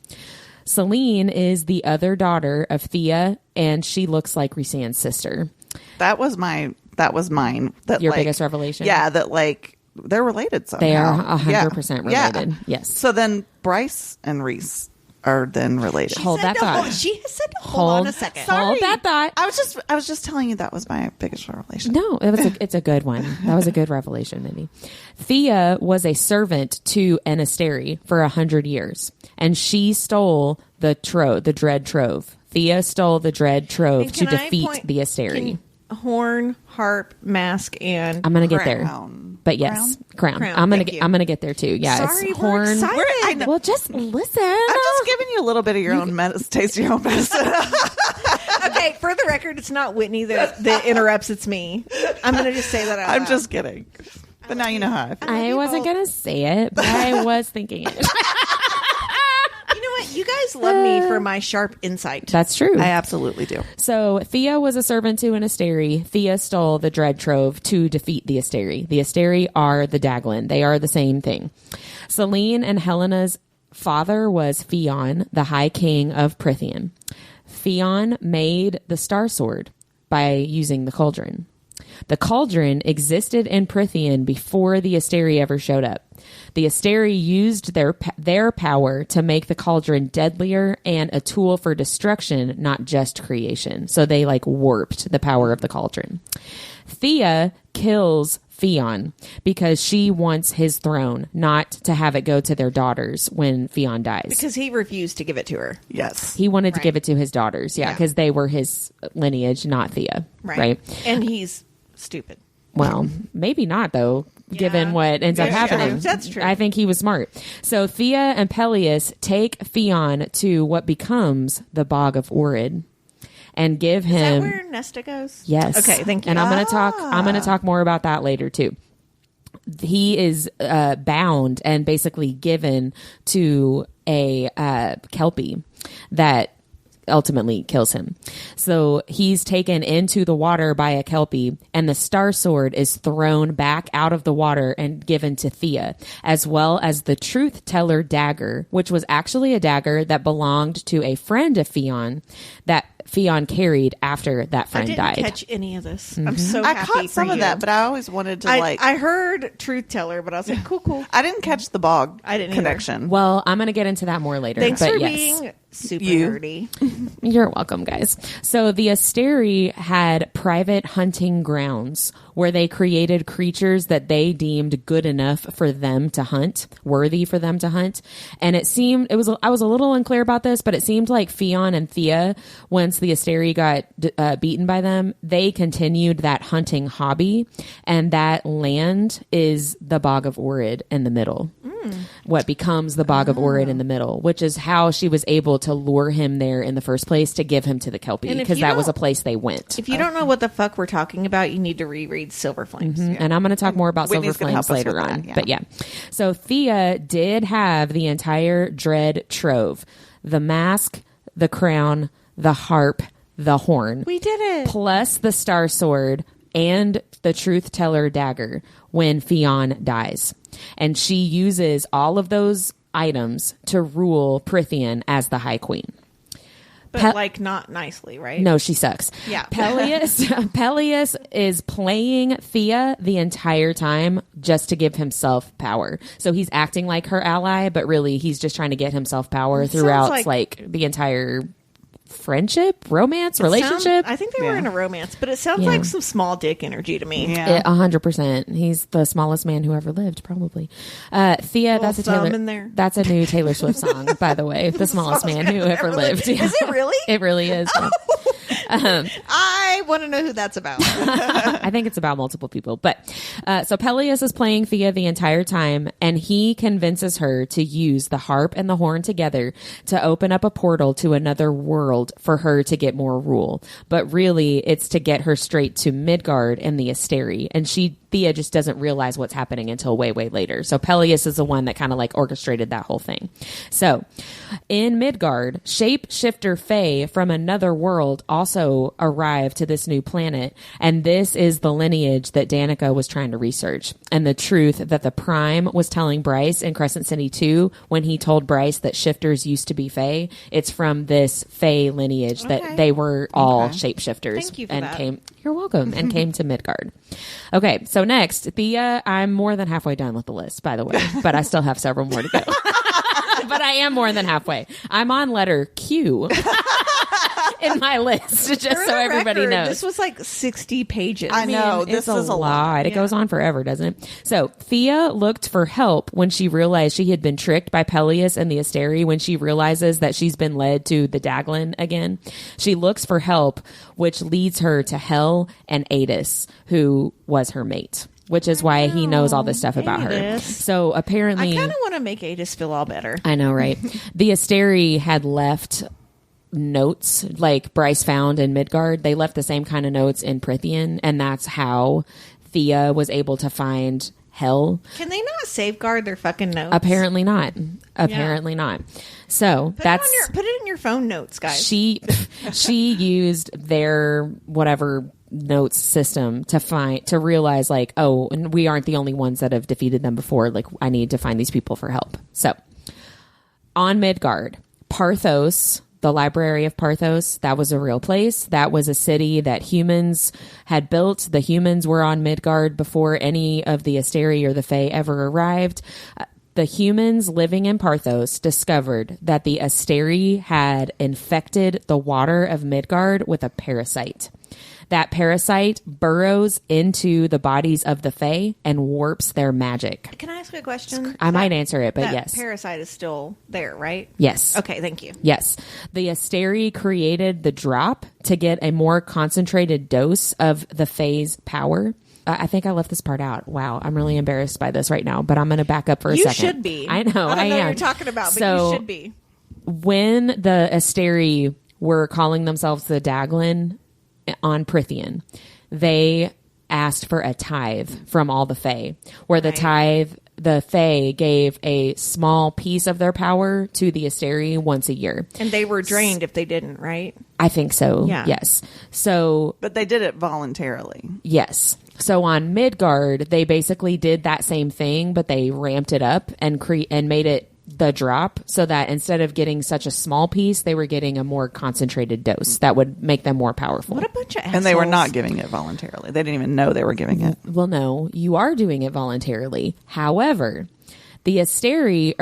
A: Celine is the other daughter of Thea, and she looks like Rhysand's sister.
B: That was mine. That
A: Your
B: like,
A: biggest revelation?
B: Yeah, that like they're related somehow.
A: They are 100%
B: Yeah.
A: related.
B: Yeah.
A: Yes.
B: So then Bryce and Reese are then related.
A: Hold that thought.
C: She has said to hold on a second.
A: Hold that thought.
B: I was just telling you that was my biggest revelation.
A: No, it's a good one. That was a good revelation, Mindy. Thea was a servant to an Asteri for 100 years, and she stole the Dread Trove. Thea stole the Dread Trove
C: And
A: to
C: can I
A: defeat
C: point-
A: the Asteri.
C: Horn, harp, mask, and
A: I'm gonna get there,
B: Crown.
A: but yes, crown.
C: Crown,
A: I'm
C: thank you.
A: gonna get there too. Yeah,
C: Sorry,
A: it's
C: we're
A: horn.
C: excited.
B: I know.
A: Well, just listen.
B: I'm just giving you a little bit of your own taste of your own medicine.
C: Okay, for the record, it's not Whitney that interrupts. It's me. I'm going to just say that out
B: I'm
C: loud.
B: just kidding. But now you know how I feel.
A: I wasn't gonna say it, but I was thinking it.
C: You know what? You guys love me for my sharp insight.
A: That's true.
B: I absolutely do.
A: So Thea was a servant to an Asteri. Thea stole the Dread Trove to defeat the Asteri. The Asteri are the Daglin. They are the same thing. Celine and Helena's father was Fionn, the High King of Prythian. Fionn made the Star Sword by using the cauldron. The cauldron existed in Prythian before the Asteri ever showed up. The Asteri used their power to make the cauldron deadlier and a tool for destruction, not just creation. So they warped the power of the cauldron. Thea kills Fionn because she wants his throne, not to have it go to their daughters when Fionn dies.
C: Because he refused to give it to her.
B: Yes.
A: He wanted to give it to his daughters, because they were his lineage, not Thea. Right?
C: And he's stupid.
A: Well, maybe not, though, given what ends up
C: That's true.
A: happening.
C: That's true.
A: I think he was smart. So Thea and Peleus take Fionn to what becomes the Bog of Orid and give
C: Is
A: him...
C: that where Nesta goes?
A: Yes.
C: Okay, thank you.
A: And I'm going to talk more about that later, too. He is bound and basically given to a Kelpie that ultimately kills him. So he's taken into the water by a Kelpie, and the Star Sword is thrown back out of the water and given to Thea, as well as the Truth Teller dagger, which was actually a dagger that belonged to a friend of Fionn that Fionn carried after that friend
C: I didn't
A: died.
C: catch any of this. I'm so
B: I
C: happy
B: caught
C: for
B: some
C: you.
B: of that, but I always wanted to
C: I heard Truth Teller, but I was like, cool.
B: I didn't catch the bog
C: I didn't either.
B: connection.
A: Well, I'm going to get into that more later.
C: Thanks
A: but
C: for
A: yes.
C: being super
B: You.
C: nerdy.
A: You're welcome, guys. So the Asteri had private hunting grounds where they created creatures that they deemed good enough for them to hunt, worthy for them to hunt. And I was a little unclear about this, but it seemed like Fionn and Thea, once the Asteri got beaten by them, they continued that hunting hobby. And that land is the Bog of Orid in the middle. What becomes the Bog of Orid in the middle, which is how she was able to lure him there in the first place to give him to the Kelpie,
C: And if
A: because
C: you
A: that was a
C: don't-
A: place they went.
C: If you don't know what the fuck we're talking about, you need to reread Silver Flames.
A: And I'm going to talk more about
B: Whitney's
A: Silver
B: gonna help
A: Flames
B: us with
A: later
B: that,
A: on.
B: yeah.
A: But yeah. So Thea did have the entire Dread Trove. The mask, the crown, the harp, the horn.
C: We did it.
A: Plus the star sword and the truth teller dagger when Fionn dies. And she uses all of those items to rule Prythian as the High Queen.
C: But like not nicely, right?
A: No, she sucks.
C: Yeah.
A: Peleus is playing Thea the entire time just to give himself power. So he's acting like her ally, but really he's just trying to get himself power throughout like the entire friendship, romance, relationship.
C: I think they were in a romance, but it sounds like some small dick energy to me.
B: Yeah.
A: 100%. He's the smallest man who ever lived, probably. Thea, that's a Taylor.
C: In there.
A: That's a new Taylor Swift song, by the way. The smallest man who ever lived.
C: Is it really?
A: It really is.
C: I want to know who that's about.
A: I think it's about multiple people. But so Peleus is playing Thea the entire time, and he convinces her to use the harp and the horn together to open up a portal to another world for her to get more rule. But really, it's to get her straight to Midgard and the Asteri. And Thea just doesn't realize what's happening until way, way later. So Peleus is the one that kind of like orchestrated that whole thing. So in Midgard, shapeshifter Fae from another world also arrived to this new planet. And this is the lineage that Danica was trying to research. And the truth that the Prime was telling Bryce in Crescent City 2 when he told Bryce that shifters used to be Fae. It's from this Fae lineage that they were all shapeshifters.
C: Thank you for that.
A: You're welcome. And came to Midgard. Okay, so next, Thea. I'm more than halfway done with the list, by the way, but I still have several more to go. But I am more than halfway. I'm on letter Q in my list, just so everybody knows.
C: This was like 60 pages.
B: I know. This is a lot.
A: It goes on forever, doesn't it? So Thea looked for help when she realized she had been tricked by Peleus and the Asteri. When she realizes that she's been led to the Daglin again, she looks for help, which leads her to Hel and Adis, who was her mate. Which is why he knows all this stuff about her. So apparently,
C: I kind of want to make Adis feel all better.
A: I know, right? The Asteri had left notes like Bryce found in Midgard. They left the same kind of notes in Prythian, and that's how Thea was able to find Hel.
C: Can they not safeguard their fucking notes?
A: Apparently not. Apparently not. So
C: put it in your phone notes, guys.
A: She used their whatever notes system to realize like, oh, and we aren't the only ones that have defeated them before. Like, I need to find these people for help. So on Midgard, Parthos, the Library of Parthos, that was a real place. That was a city that humans had built. The humans were on Midgard before any of the Asteri or the Fae ever arrived. The humans living in Parthos discovered that the Asteri had infected the water of Midgard with a parasite. That parasite burrows into the bodies of the Fae and warps their magic.
C: Can I ask you a question?
A: I might answer it, but
C: that
A: yes.
C: Parasite is still there, right?
A: Yes.
C: Okay, thank you.
A: Yes. The Asteri created the drop to get a more concentrated dose of the Fae's power. I think I left this part out. Wow, I'm really embarrassed by this right now, but I'm going to back up for a second.
C: You should be.
A: I know,
C: I don't know
A: am.
C: what you're talking about, but
A: so,
C: you should be.
A: When the Asteri were calling themselves the Daglin on Prythian, they asked for a tithe from all the Fae, where the tithe, the Fae gave a small piece of their power to the Asteri once a year.
C: And they were drained if they didn't, right?
A: I think so.
C: Yeah.
A: Yes. So,
B: but they did it voluntarily.
A: Yes. So on Midgard, they basically did that same thing, but they ramped it up and made it the drop so that instead of getting such a small piece, they were getting a more concentrated dose that would make them more powerful.
C: What a bunch of assholes.
B: And they were not giving it voluntarily. They didn't even know they were giving it.
A: Well, no, you are doing it voluntarily. However, the Asteri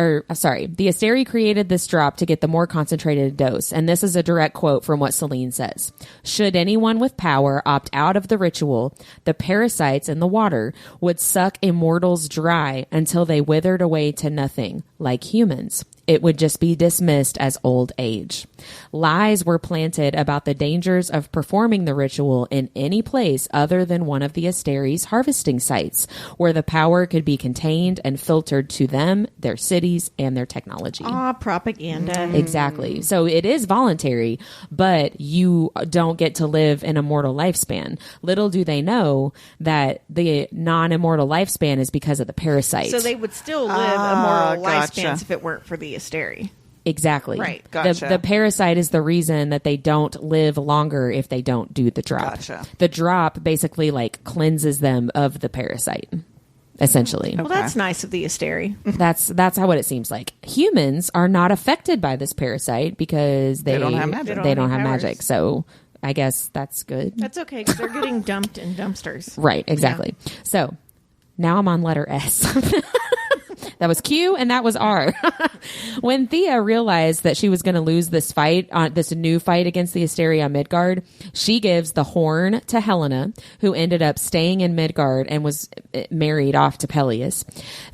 A: created this drop to get the more concentrated dose. And this is a direct quote from what Celine says. Should anyone with power opt out of the ritual, the parasites in the water would suck immortals dry until they withered away to nothing, like humans. It would just be dismissed as old age. Lies were planted about the dangers of performing the ritual in any place other than one of the Asteri's harvesting sites, where the power could be contained and filtered to them, their cities, and their technology.
C: Propaganda.
A: Exactly. So it is voluntary, but you don't get to live an immortal lifespan. Little do they know that the non-immortal lifespan is because of the parasite.
C: So they would still live immortal lifespans if it weren't for the Asteri.
A: Exactly.
C: Right.
B: Gotcha.
A: The parasite is the reason that they don't live longer if they don't do the drop.
B: Gotcha.
A: The drop basically like cleanses them of the parasite, essentially.
C: Well, that's nice of the Asteri.
A: That's how what it seems like. Humans are not affected by this parasite because they
B: don't have magic.
A: They don't have
C: powers.
A: magic. So I guess that's good.
C: That's okay because they're getting dumped in dumpsters.
A: Right, exactly. So now I'm on letter S. That was Q and that was R. When Thea realized that she was going to lose this fight, this new fight against the Asteri on Midgard, she gives the horn to Helena, who ended up staying in Midgard and was married off to Peleus.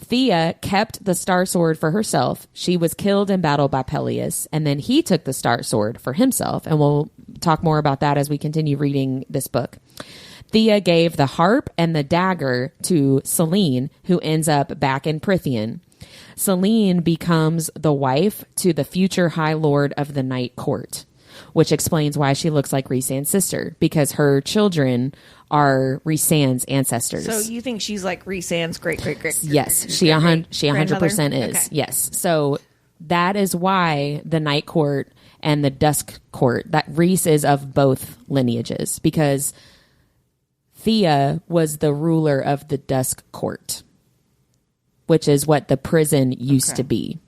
A: Thea kept the Star Sword for herself. She was killed in battle by Peleus, and then he took the Star Sword for himself. And we'll talk more about that as we continue reading this book. Thea gave the harp and the dagger to Selene, who ends up back in Prythian. Selene becomes the wife to the future High Lord of the Night Court, which explains why she looks like Rhysand's sister, because her children are Rhysand's ancestors.
C: So you think she's like Rhysand's great.
A: Yes, she 100% is.
C: Okay.
A: Yes. So that is why the Night Court and the Dusk Court, that Rhys is of both lineages, because Thea was the ruler of the Dusk Court, which is what the prison used to be.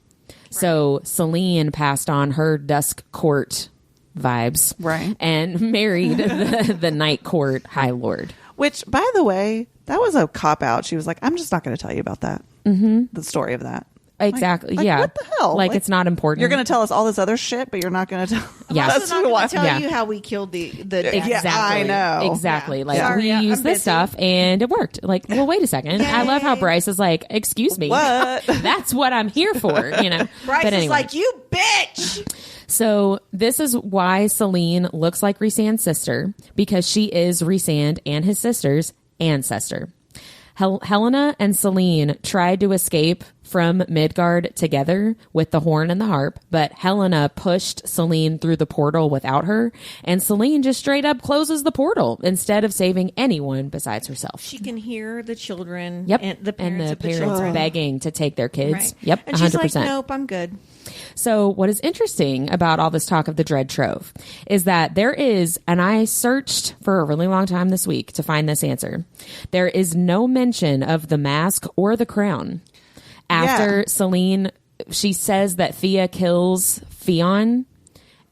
A: So Selene passed on her Dusk Court vibes,
B: right,
A: and married the Night Court High Lord.
B: Which, by the way, that was a cop out. She was like, "I'm just not going to tell you about that." Mm-hmm. The story of that.
A: Exactly.
B: Like,
A: yeah.
B: what the hell?
A: Like it's not important.
B: You're going to tell us all this other shit, but you're not going to tell.
A: Yeah.
C: I'm not going to tell
A: Yeah.
C: you how we killed the
A: Exactly.
B: I know.
A: Exactly.
C: Yeah.
A: Like
C: Sorry,
A: we
C: I'm
A: used this
C: busy.
A: stuff and it worked. Like, well, wait a second. I love how Bryce is like, excuse me.
B: What?
A: That's what I'm here for, you know.
C: Bryce
A: But anyway.
C: is like, you bitch.
A: So this is why Selene looks like Rhysand's sister, because she is Rhysand and his sister's ancestor. Helena and Selene tried to escape from Midgard together with the horn and the harp, but Helena pushed Selene through the portal without her, and Selene just straight up closes the portal instead of saving anyone besides herself.
C: She can hear the children.
A: Yep,
C: And the parents, of the
A: parents
C: children.
A: begging to take their kids.
C: Right.
A: Yep,
C: And she's
A: 100%.
C: like, nope, I'm good.
A: So what is interesting about all this talk of the Dread Trove is that there is, and I searched for a really long time this week to find this answer, there is no mention of the mask or the crown. After Selene, she says that Thea kills Theon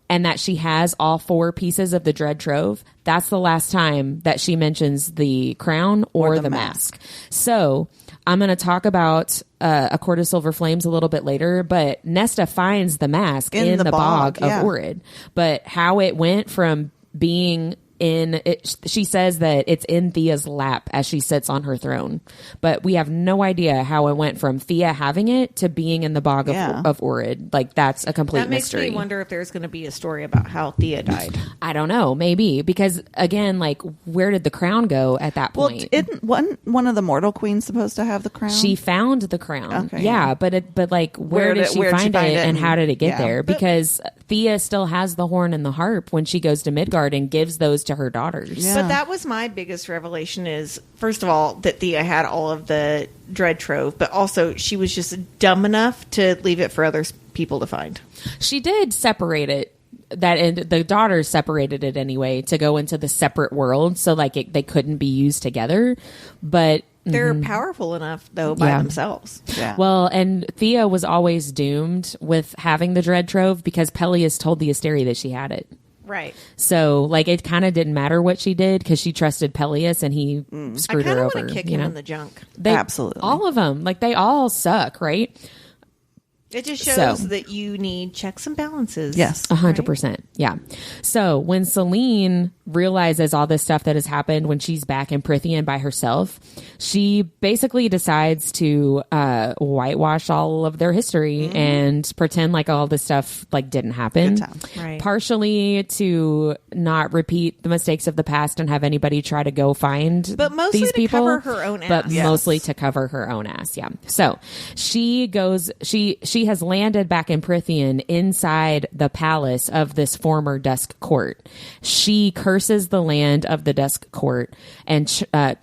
A: and that she has all 4 pieces of the Dread Trove. That's the last time that she mentions the crown or the mask. So I'm going to talk about A Court of Silver Flames a little bit later, but Nesta finds the mask in the bog of Orid. But how it went from being in it, she says that it's in Thea's lap as she sits on her throne, but we have no idea how it went from Thea having it to being in the bog of Orid. Like that's a complete
C: That makes
A: mystery.
C: me wonder if there's going to be a story about how Thea died.
A: I don't know, maybe, because again, like where did the crown go at that
B: Well,
A: point?
B: isn't one of the mortal queens supposed to have the crown?
A: She found the crown.
B: Okay,
A: yeah, but like where did she find it and how did it get there? Because Thea still has the horn and the harp when she goes to Midgard and gives those to her daughters.
B: Yeah.
C: But that was my biggest revelation is, first of all, that Thea had all of the Dread Trove, but also she was just dumb enough to leave it for other people to find.
A: She did separate it. And the daughters separated it anyway to go into the separate world, so like they couldn't be used together. But
C: they're powerful enough though by themselves.
B: Yeah.
A: Well, and Thea was always doomed with having the Dread Trove because Peleus told the Asteri that she had it.
C: Right.
A: So like it kind of didn't matter what she did because she trusted Peleus and he screwed her
C: I kind
A: over.
C: of want to kick him in the junk.
B: Absolutely.
A: All of them, like they all suck, right?
C: It just shows that you need checks and balances.
B: Yes.
A: 100%. Yeah. So when Selene realizes all this stuff that has happened when she's back in Prythian by herself, she basically decides to whitewash all of their history and pretend like all this stuff like didn't happen.
B: Good time.
C: Right.
A: Partially to not repeat the mistakes of the past and have anybody try to go find
C: But mostly
A: these
C: to
A: people.
C: cover her own ass.
A: But
C: Yes.
A: mostly to cover her own ass. Yeah. So she goes. She has landed back in Prythian inside the palace of this former Dusk Court. She curses the land of the Dusk Court and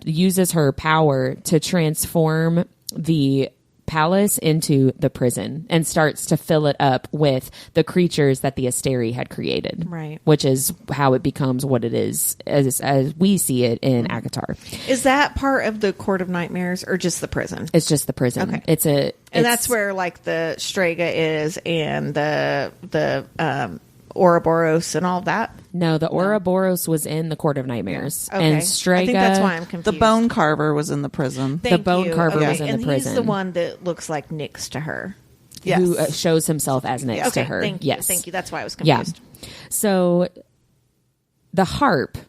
A: uses her power to transform the palace into the prison and starts to fill it up with the creatures that the Asteri had created.
C: Right.
A: Which is how it becomes what it is as we see it in ACOTAR.
C: Is that part of the Court of Nightmares or just the prison?
A: It's just the prison.
C: Okay. And that's where like the Strega is and the Ouroboros and all that?
A: No, the Ouroboros was in the Court of Nightmares.
C: Okay.
A: And Strega,
C: I think that's why I'm confused.
B: The bone carver was in the prison.
A: the bone carver
C: Okay.
A: was in
C: and
A: the prison.
C: he's the one that looks like Nyx to her.
B: Yes.
A: Who shows himself as next to her.
C: Thank you.
A: Yes.
C: Thank you. That's why I was
A: Yeah.
C: confused.
A: So the harp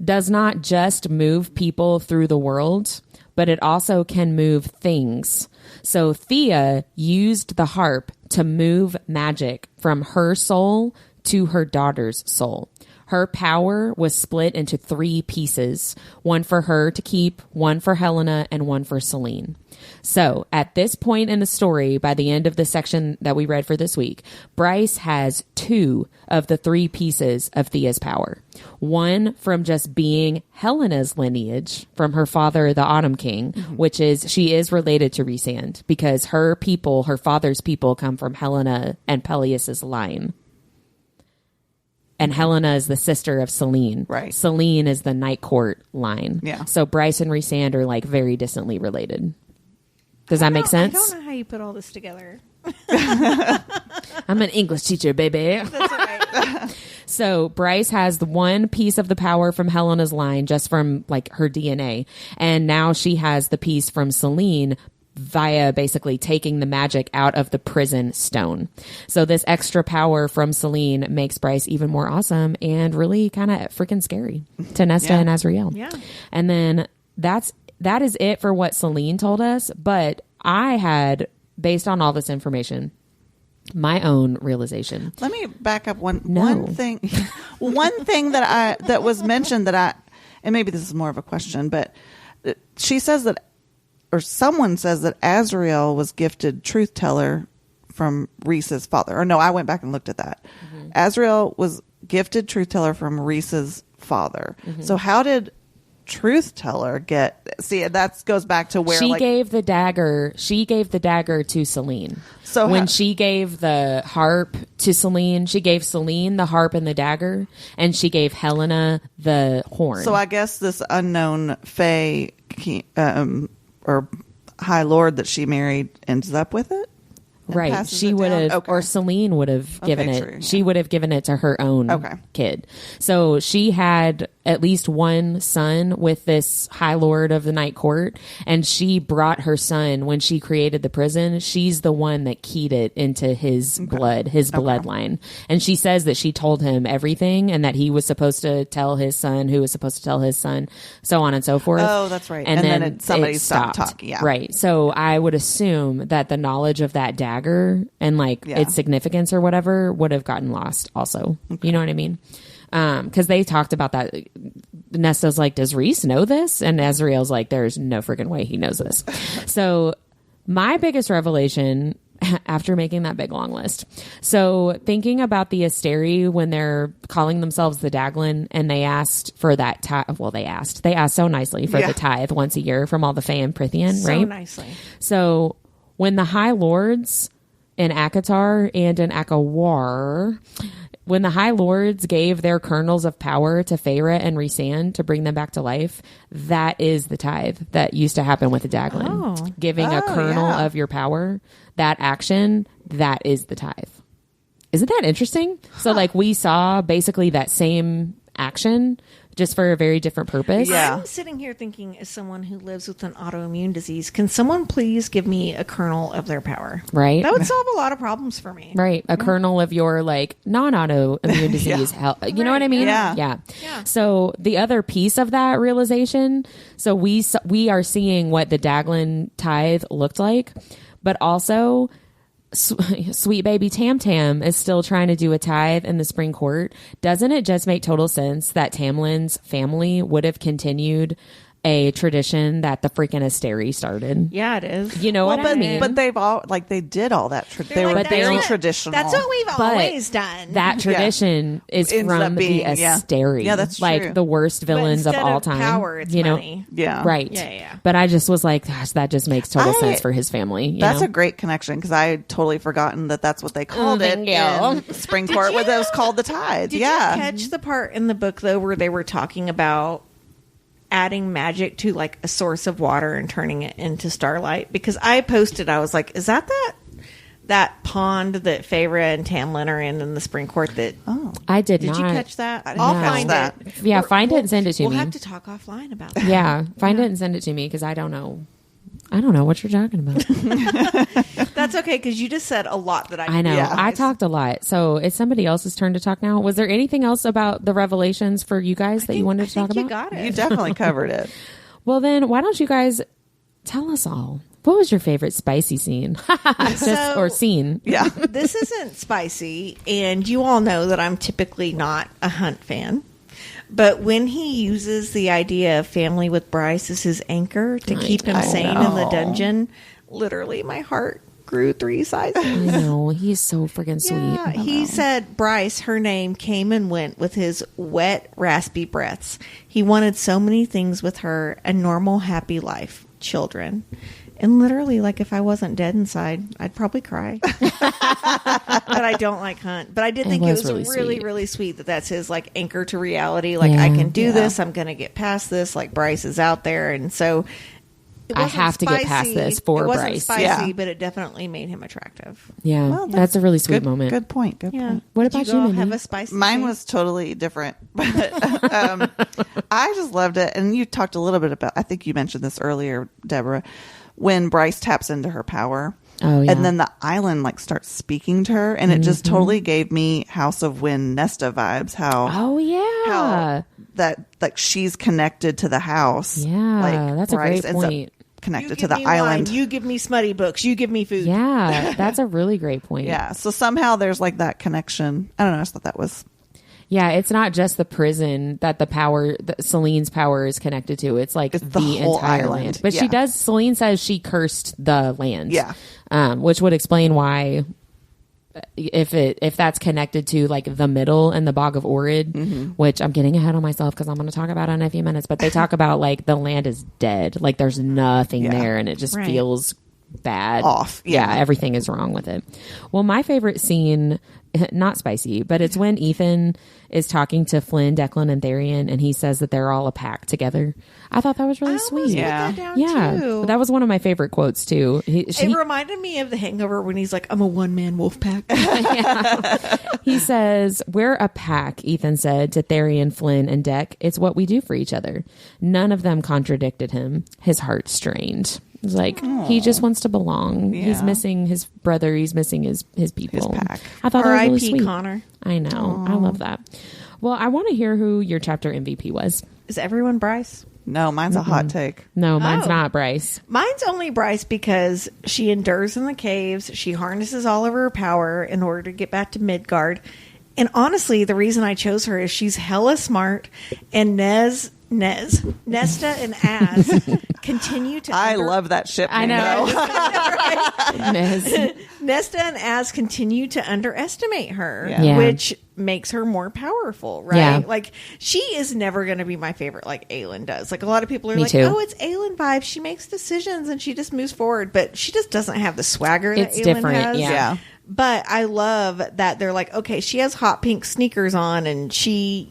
A: does not just move people through the world, but it also can move things. So Thea used the harp to move magic from her soul to her daughter's soul. Her power was split into 3 pieces, one for her to keep, one for Helena, and one for Selene. So at this point in the story, by the end of the section that we read for this week, Bryce has 2 of the 3 pieces of Thea's power. One from just being Helena's lineage from her father, the Autumn King, which is she is related to Rhysand because her people, her father's people, come from Helena and Peleus's line. And Helena is the sister of Selene.
B: Right.
A: Selene is the Night Court line.
B: Yeah.
A: So Bryce and Rhysand are like very distantly related. Does that make sense?
C: I don't know how you put all this together.
A: I'm an English teacher, baby.
C: That's all right.
A: So Bryce has the one piece of the power from Helena's line just from like her DNA. And now she has the piece from Selene via basically taking the magic out of the prison stone. So this extra power from Selene makes Bryce even more awesome and really kind of freaking scary to Nesta and Azrael.
C: Yeah.
A: And then that is it for what Selene told us. But I had, based on all this information, my own realization.
B: Let me back up one thing. One thing that was mentioned and maybe this is more of a question, but she says that, or someone says that Azrael was gifted truth teller from Rhys's father. Or no, I went back and looked at that. Mm-hmm. Azrael was gifted truth teller from Rhys's father. Mm-hmm. So how did truth teller that goes back to where
A: she gave the dagger to Selene.
B: So
A: when she gave the harp to Selene, she gave Selene the harp and the dagger, and she gave Helena the horn.
B: So I guess this unknown Fae or High Lord that she married ends up with it?
A: Right. She would have, or Selene would have given it.
B: True, yeah.
A: She would have given it to her own kid. So she had at least one son with this High Lord of the Night Court, and she brought her son when she created the prison. She's the one that keyed it into his blood, his bloodline. And she says that she told him everything and that he was supposed to tell his son, who was supposed to tell his son, so on and so forth.
B: Oh, that's right. And then somebody stopped talking. Yeah.
A: Right. So I would assume that the knowledge of that dagger and its significance or whatever would have gotten lost also. You know what I mean? Because they talked about that. Nesta's like, does Rhys know this? And Azrael's like, there's no freaking way he knows this. So my biggest revelation after making that big long list. So thinking about the Asteri when they're calling themselves the Daglin and they asked for that tithe. Well, they asked so nicely for the tithe once a year from all the Fae and Prythian, right?
C: So nicely.
A: So when the High Lords in ACOTAR and in Akawar, when the High Lords gave their kernels of power to Feyre and Rhysand to bring them back to life, that is the tithe that used to happen with the Daglin.
C: Oh.
A: Giving a kernel of your power, that action, that is the tithe. Isn't that interesting? So like we saw basically that same action just for a very different purpose.
B: Yeah.
C: I'm sitting here thinking, as someone who lives with an autoimmune disease, can someone please give me a kernel of their power?
A: Right.
C: That would solve a lot of problems for me.
A: Right. A kernel of your like non-autoimmune disease health. You know what I mean?
B: Yeah.
A: So the other piece of that realization, so we are seeing what the Daglin tithe looked like, but also sweet baby Tam Tam is still trying to do a tithe in the Spring Court. Doesn't it just make total sense that Tamlin's family would have continued a tradition that the freaking Asteri started.
C: Yeah, it is.
A: You know what I mean?
B: But they've all they did all that. They were
C: like,
B: very
C: that's
B: traditional.
C: That's what we've
A: But
C: always done.
A: that tradition is
B: Ends
A: from
B: up being-
A: the Asteri.
B: Yeah, that's
A: like
B: true.
A: the worst villains of
C: instead
A: all
C: of
A: time.
C: power, it's
A: you know,
C: money.
B: Yeah.
A: right.
C: Yeah.
A: But I just was like, gosh, that just makes total sense for his family. You
B: That's
A: know?
B: a great connection because I had totally forgotten that's what they called it
A: thank you.
B: in Springport, where it was called the Tide.
C: Did you catch the part in the book though where they were talking about adding magic to like a source of water and turning it into starlight? Because I posted, I was like, is that pond that Feyre and Tamlin are in the spring court? That
A: I did
C: did
A: not.
C: you catch that?
B: I didn't
C: I'll
B: catch
C: find
B: that.
C: it.
A: Yeah, find it and send it to
C: We'll
A: me.
C: have to talk offline about that.
A: Yeah, find it and send it to me because I don't know. I don't know what you're talking about.
C: That's okay because you just said a lot that
A: I know.
B: Yeah.
A: I talked a lot. So it's somebody else's turn to talk now. Was there anything else about the revelations for you guys that you wanted to talk about?
C: You got it.
B: You definitely covered it.
A: Well, then why don't you guys tell us all? What was your favorite spicy scene? Or scene?
B: Yeah.
C: This isn't spicy, and you all know that I'm typically not a Hunt fan. But when he uses the idea of family with Bryce as his anchor to keep him sane in the dungeon, literally my heart grew 3 sizes.
A: I know. He's so freaking sweet.
C: Yeah, he said Bryce, her name, came and went with his wet, raspy breaths. He wanted so many things with her, a normal, happy life, children. And literally, like, if I wasn't dead inside, I'd probably cry. But I don't like Hunt. But I did think it was really, really sweet that that's his, like, anchor to reality. Like, I can do this. I'm going to get past this. Like, Bryce is out there. And so
A: I have to get past this for
C: it wasn't
A: Bryce.
C: spicy, but it definitely made him attractive.
A: Yeah,
B: Well,
A: that's a really sweet moment.
B: Good point. Good point.
A: What
C: Did
A: about
C: you
A: you,
C: all
A: Mindy?
C: have a spicy
B: Mine
C: scene?
B: was totally different, but I just loved it. And you talked a little bit about, I think you mentioned this earlier, Deborah, when Bryce taps into her power.
A: Oh, yeah.
B: And then the island like starts speaking to her, and it just totally gave me House of Wind Nesta vibes.
A: Oh, yeah.
B: How that like she's connected to the house.
A: Yeah,
B: like,
A: that's a
B: Bryce
A: great
B: ends up
A: point.
B: Connected to
C: give
B: the
C: me
B: island.
C: wine, you give me smutty books. You give me food.
A: Yeah, that's a really great point.
B: Yeah. So somehow there's like that connection. I don't know. I just thought that was.
A: Yeah, it's not just the prison that Celine's power is connected to. It's like
B: It's
A: the
B: whole
A: entire
B: island.
A: land. But
B: Yeah.
A: Celine says she cursed the land.
B: Yeah.
A: Which would explain why, if that's connected to like the middle and the Bog of Orid, which I'm getting ahead of myself because I'm going to talk about it in a few minutes, but they talk about like the land is dead. Like there's nothing there and it just
C: Right.
A: feels bad.
B: Off.
A: Yeah, everything is wrong with it. Well, my favorite scene, not spicy, but it's when Ethan is talking to Flynn, Declan, and Tharian, and he says that they're all a pack together. I thought that was really sweet.
C: Put
B: Yeah.
C: that down
A: Yeah,
C: too.
A: that was one of my favorite quotes too.
C: It reminded me of The Hangover when he's like, "I'm a one-man wolf pack."
A: He says, "We're a pack," Ethan said to Tharian, Flynn, and Deck. "It's what we do for each other." None of them contradicted him. His heart strained. It was like, he just wants to belong. He's
B: Yeah.
A: missing his brother. He's missing his people.
B: His pack.
A: I thought that was really
C: R.I.P.
A: sweet.
C: Connor.
A: I know. I love that. Well, I want to hear who your chapter MVP was.
C: Is everyone Bryce?
B: No, mine's a hot take.
A: No, mine's
C: Oh.
A: not Bryce.
C: Mine's only Bryce because she endures in the caves. She harnesses all of her power in order to get back to Midgard. And honestly, the reason I chose her is she's hella smart, and Nesta and Az continue to.
B: I love that ship.
A: I know. Miss.
C: Nesta and Az continue to underestimate her,
A: Yeah.
C: which makes her more powerful, right?
A: Yeah.
C: Like, she is never going to be my favorite like Aelin does. Like, a lot of people are
A: Me
C: like,
A: too.
C: oh, it's Aelin vibes. She makes decisions and she just moves forward. But she just doesn't have the swagger
A: It's
C: that Aelin
A: different,
C: has.
A: yeah.
C: But I love that they're like, okay, she has hot pink sneakers on and she,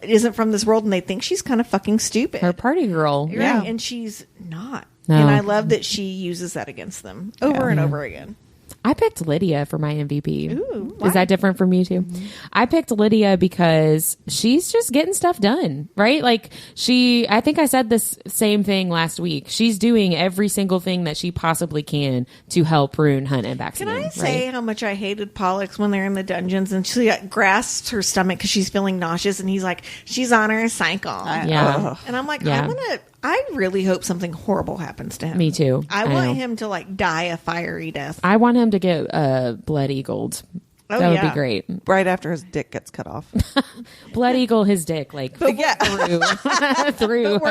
C: isn't from this world, and they think she's kind of fucking stupid.
A: Her party girl.
C: Right?
B: Yeah.
C: And she's not.
A: No.
C: And I love that she uses that against them over and over again.
A: I picked Lydia for my MVP.
C: Ooh,
A: Is that different from you too? I picked Lydia because she's just getting stuff done, right? Like I think I said this same thing last week. She's doing every single thing that she possibly can to help Rune, Hunt, and Baxian.
C: Can I say how much I hated Pollux when they're in the dungeons and she grasps her stomach because she's feeling nauseous and he's like, she's on her cycle.
A: Yeah.
C: And I'm like,
A: Yeah.
C: I really hope something horrible happens to him.
A: Me too.
C: I
A: I
C: want
A: know.
C: him to like die a fiery death.
A: I want him to get blood eagled.
C: Oh,
A: That would
C: yeah.
A: be great.
B: Right after his dick gets cut off.
A: Blood eagle his dick, like through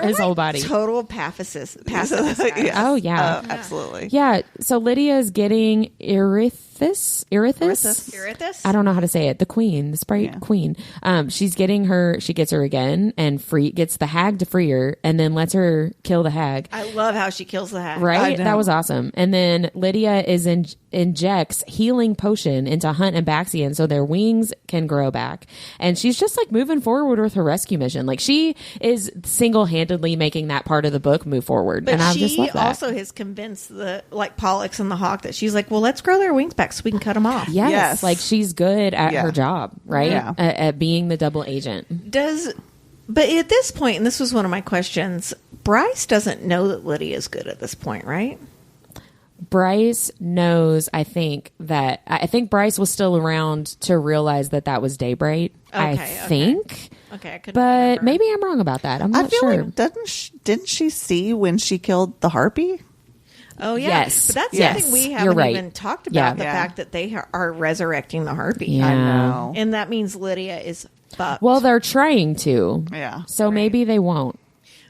A: his whole body.
C: Total pacifist guys.
B: Yes.
A: Oh, yeah.
B: Absolutely.
A: Yeah, so Lydia is getting Erithus?
C: Erithus?
A: I don't know how to say it. The queen, the sprite queen. She gets her again and gets the hag to free her and then lets her kill the hag.
C: I love how she kills the hag.
A: Right? That was awesome. And then Lydia injects healing potion into Hunt and Baxian so their wings can grow back. And she's just like moving forward with her rescue mission. Like she is single-handedly making that part of the book move forward.
C: But
A: and I just
C: she
A: love that.
C: also has convinced the Pollux and the Hawk that she's like, well, let's grow their wings back so we can cut them off.
A: Yes. Like she's good at her job, right?
B: Yeah.
A: At being the double agent.
C: But at this point, and this was one of my questions, Bryce doesn't know that Lydia is good at this point, right?
A: Bryce knows, I think Bryce was still around to realize that was Daybreak. I think.
C: Okay, I couldn't
A: But
C: remember.
A: maybe I'm wrong about that. I'm not
B: I feel
A: sure.
B: like didn't she see when she killed the harpy?
C: Oh, yeah.
A: Yes.
C: But that's
A: Yes.
C: something we
A: You're
C: haven't
A: right.
C: even talked about,
A: Yeah.
C: the
B: Yeah.
C: fact that they are resurrecting the harpy.
A: Yeah.
B: I know.
C: And that means Lydia is fucked.
A: Well, they're trying to.
B: Yeah.
A: So maybe they won't.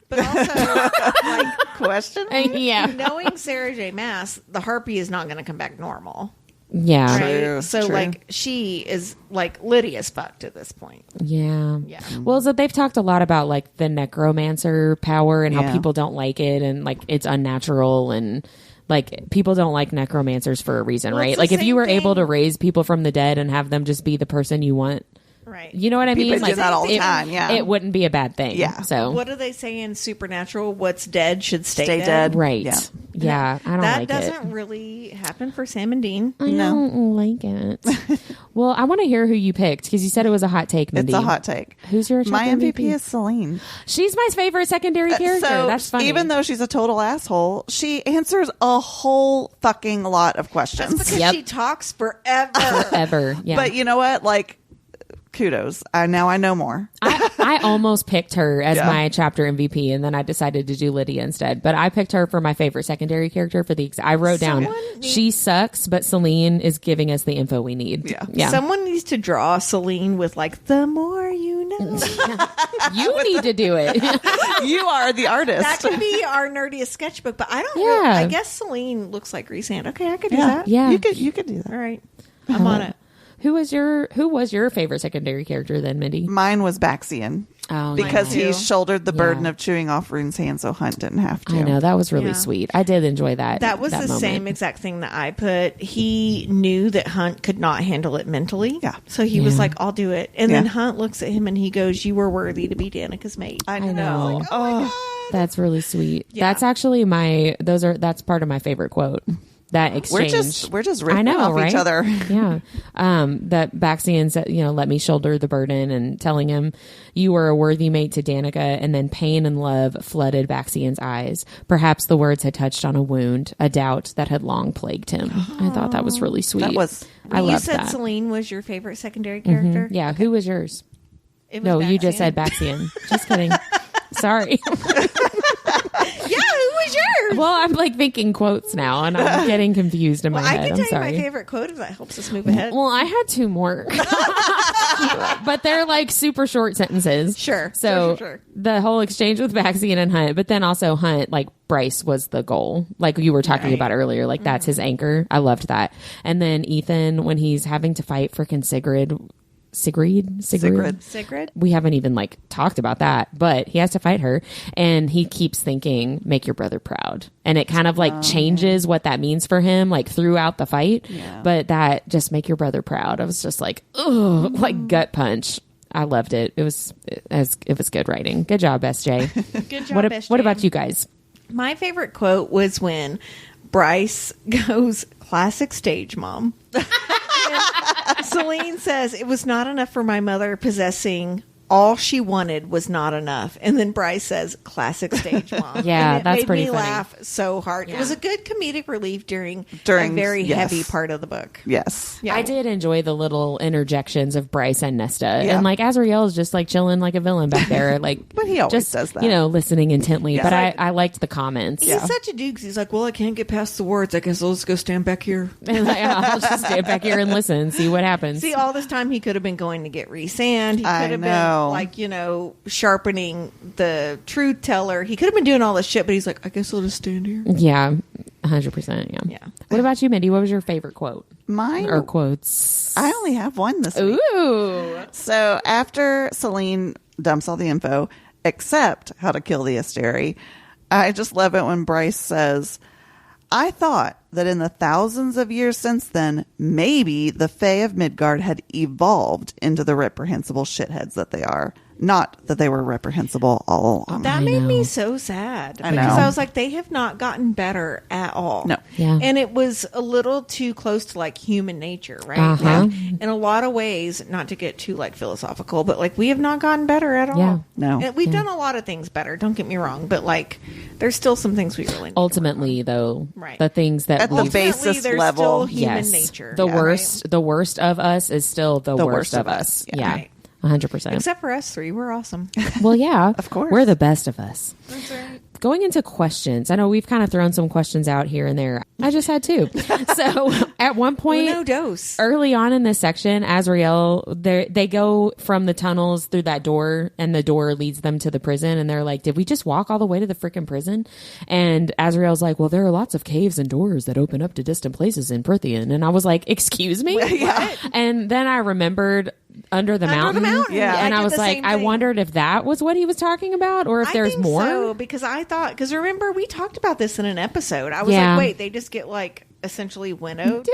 C: But also, like,
B: Question?
A: Yeah.
C: knowing Sarah J. Maas, the harpy is not going to come back normal.
A: Yeah.
C: Right?
B: True,
C: So,
B: true.
C: like, she is, like, Lydia's fucked at this point.
A: Yeah.
C: Yeah.
A: Well, so they've talked a lot about like the necromancer power and how
B: Yeah.
A: people don't like it and like it's unnatural and like people don't like necromancers for a reason,
C: Well, it's
A: right?
C: the
A: Like if you
C: same
A: were able
C: thing-
A: to raise people from the dead and have them just be the person you want,
C: Right.
A: you know what I mean?
B: People do
A: Like
B: that all the
A: it-
B: time, yeah.
A: It wouldn't be a bad thing.
B: Yeah.
A: So
C: What do they say in Supernatural? What's dead should stay,
B: Stay
C: dead.
B: dead.
A: right.
B: Yeah.
A: Yeah. I don't
C: That
A: like
C: doesn't
A: it.
C: really happen for Sam and Dean.
A: I
B: No.
A: don't like it. Well, I want to hear who you picked because you said it was a hot take, Mindy.
B: It's a hot take.
A: Who's your
B: My
A: chapter
B: MVP is Celine.
A: She's my favorite secondary character.
B: So
A: That's funny.
B: even though she's a total asshole, she answers a whole fucking lot of
C: That's
B: questions.
C: because
A: Yep.
C: she talks forever.
A: ever. Yeah.
B: But you know what? Like, kudos. Now I know more.
A: I almost picked her as
B: Yeah.
A: my chapter MVP, and then I decided to do Lydia instead. But I picked her for my favorite secondary character for the. I wrote down she sucks, but Celine is giving us the info we need.
B: Yeah.
C: Someone needs to draw Celine with like the more you know.
A: You need to do it.
B: You are the artist.
C: That could be our nerdiest sketchbook, but I don't.
A: Yeah.
C: I guess Celine looks like Resand. Okay, I could do
B: yeah.
C: that.
A: Yeah.
B: You could do that.
C: All right, I'm on it.
A: Who was your favorite secondary character then, Mindy?
B: Mine was Baxian.
A: Oh,
B: Because
C: Mine too.
B: he shouldered the burden
A: Yeah.
B: of chewing off Rune's hand so Hunt didn't have to.
A: I know that was really
C: Yeah.
A: sweet. I did enjoy that.
C: That was the
A: moment.
C: same exact thing that I put. He knew that Hunt could not handle it mentally.
B: Yeah.
C: So he was
A: Yeah.
C: like, I'll do it. And then
B: Yeah.
C: Hunt looks at him and he goes, you were worthy to be Danica's mate.
B: I
A: know.
B: know.
C: Like, oh my God.
A: That's really sweet.
C: Yeah.
A: That's actually that's part of my favorite quote. That exchange.
B: We're just ripping off each other.
A: Yeah. That Baxian said, let me shoulder the burden and telling him you were a worthy mate to Danica, and then pain and love flooded Baxian's eyes. Perhaps the words had touched on a wound, a doubt that had long plagued him. I thought that was really sweet.
B: That was-
A: I
C: you
A: loved
C: said
A: that.
C: Celine was your favorite secondary character?
A: Yeah. Who was yours?
C: It was
A: No, you just
C: Baxian.
A: said Baxian. Just kidding. Sorry.
C: Yeah, who was yours?
A: Well, I'm like thinking quotes now, and I'm getting confused in my
C: Well, I
A: head.
C: can
A: I'm
C: tell
A: sorry.
C: you my favorite quote if that helps us move ahead.
A: Well, I had two more, but they're like super short sentences.
C: Sure,
A: So
C: sure.
A: the whole exchange with Baxian and Hunt, but then also Hunt, like Bryce was the goal, like you were talking about earlier. Like that's his anchor. I loved that. And then Ethan, when he's having to fight freaking Sigrid.
C: Sigrid?
A: We haven't even like talked about that, but he has to fight her, and he keeps thinking, "Make your brother proud," and it kind of like changes what that means for him, like throughout the fight.
B: Yeah.
A: But that just make your brother proud. I was just like, ugh, like gut punch. I loved it. It was good writing. Good job, SJ.
C: Good job,
A: What
C: SJ.
A: what about you guys?
C: My favorite quote was when Bryce goes, classic stage mom. And Celine says, it was not enough for my mother possessing all she wanted was not enough. And then Bryce says, classic stage mom.
A: Yeah,
C: And it
A: that's
C: made
A: pretty
C: me
A: funny.
C: laugh so hard.
A: Yeah.
C: It was a good comedic relief during
B: During-
C: a very
B: yes.
C: heavy part of the book.
B: Yes.
C: Yeah.
A: I did enjoy the little interjections of Bryce and Nesta.
B: Yeah.
A: And like Azrael is just like chilling like a villain back there. Like,
B: But he always
A: just,
B: does that.
A: You know, listening intently.
B: Yeah.
A: But
B: It's
A: I liked the comments.
C: He's such a dude 'cause he's like, well, I can't get past the words. I guess I'll just go stand back here.
A: And like, I'll just stand back here and listen, see what happens.
C: See, all this time he could have been going to get resand. He could
B: I
C: have
B: know.
C: been, like, sharpening the truth teller. He could have been doing all this shit, but he's like, I guess I'll just stand here.
A: Yeah, 100%. Yeah.
C: Yeah.
A: What about you, Mindy? What was your favorite quote
B: Mine,
A: or quotes?
B: I only have one this week.
A: Ooh.
B: So after Celine dumps all the info, except how to kill the Asteri, I just love it when Bryce says, I thought that in the thousands of years since then, maybe the Fae of Midgard had evolved into the reprehensible shitheads that they are. Not that they were reprehensible all along.
C: That
A: I
C: made
A: know.
C: me so sad
B: I
C: because
B: know.
C: I was like, they have not gotten better at all.
B: No.
A: Yeah.
C: And it was a little too close to like human nature, right?
A: Uh-huh.
C: In a lot of ways, not to get too like philosophical, but like we have not gotten better at all.
A: Yeah.
B: No.
C: And we've done a lot of things better. Don't get me wrong, but like there's still some things we really need.
A: Ultimately, though,
C: Right.
A: the things that
B: At the
A: we've-
B: basis
C: Ultimately, there's
B: level,
C: still human
A: yes,
C: nature.
A: the
C: Yeah,
A: worst, the worst of us is still the worst of
B: us.
A: us.
B: Yeah.
A: Yeah,
C: Right.
A: 100%.
C: Except for us three, we're awesome.
A: Well, yeah,
B: Of course.
A: we're the best of us.
C: That's right.
A: Going into questions, I know we've kind of thrown some questions out here and there. I just had two. So at one point,
C: No dose.
A: early on in this section, Azrael, they go from the tunnels through that door, and the door leads them to the prison. And they're like, "Did we just walk all the way to the freaking prison?" And Azrael's like, "Well, there are lots of caves and doors that open up to distant places in Prithian." And I was like, "Excuse me?"
B: Yeah.
A: And then I remembered Under the Mountain.
B: Yeah.
A: And
C: I
A: I
C: did
A: was
C: the
A: like,
C: same
A: I
C: thing.
A: wondered if that was what he was talking about, or if
C: I
A: there's
C: think
A: more.
C: so, because I thought, because remember we talked about this in an episode. I was
A: Yeah.
C: like, wait, they just get like essentially winnowed.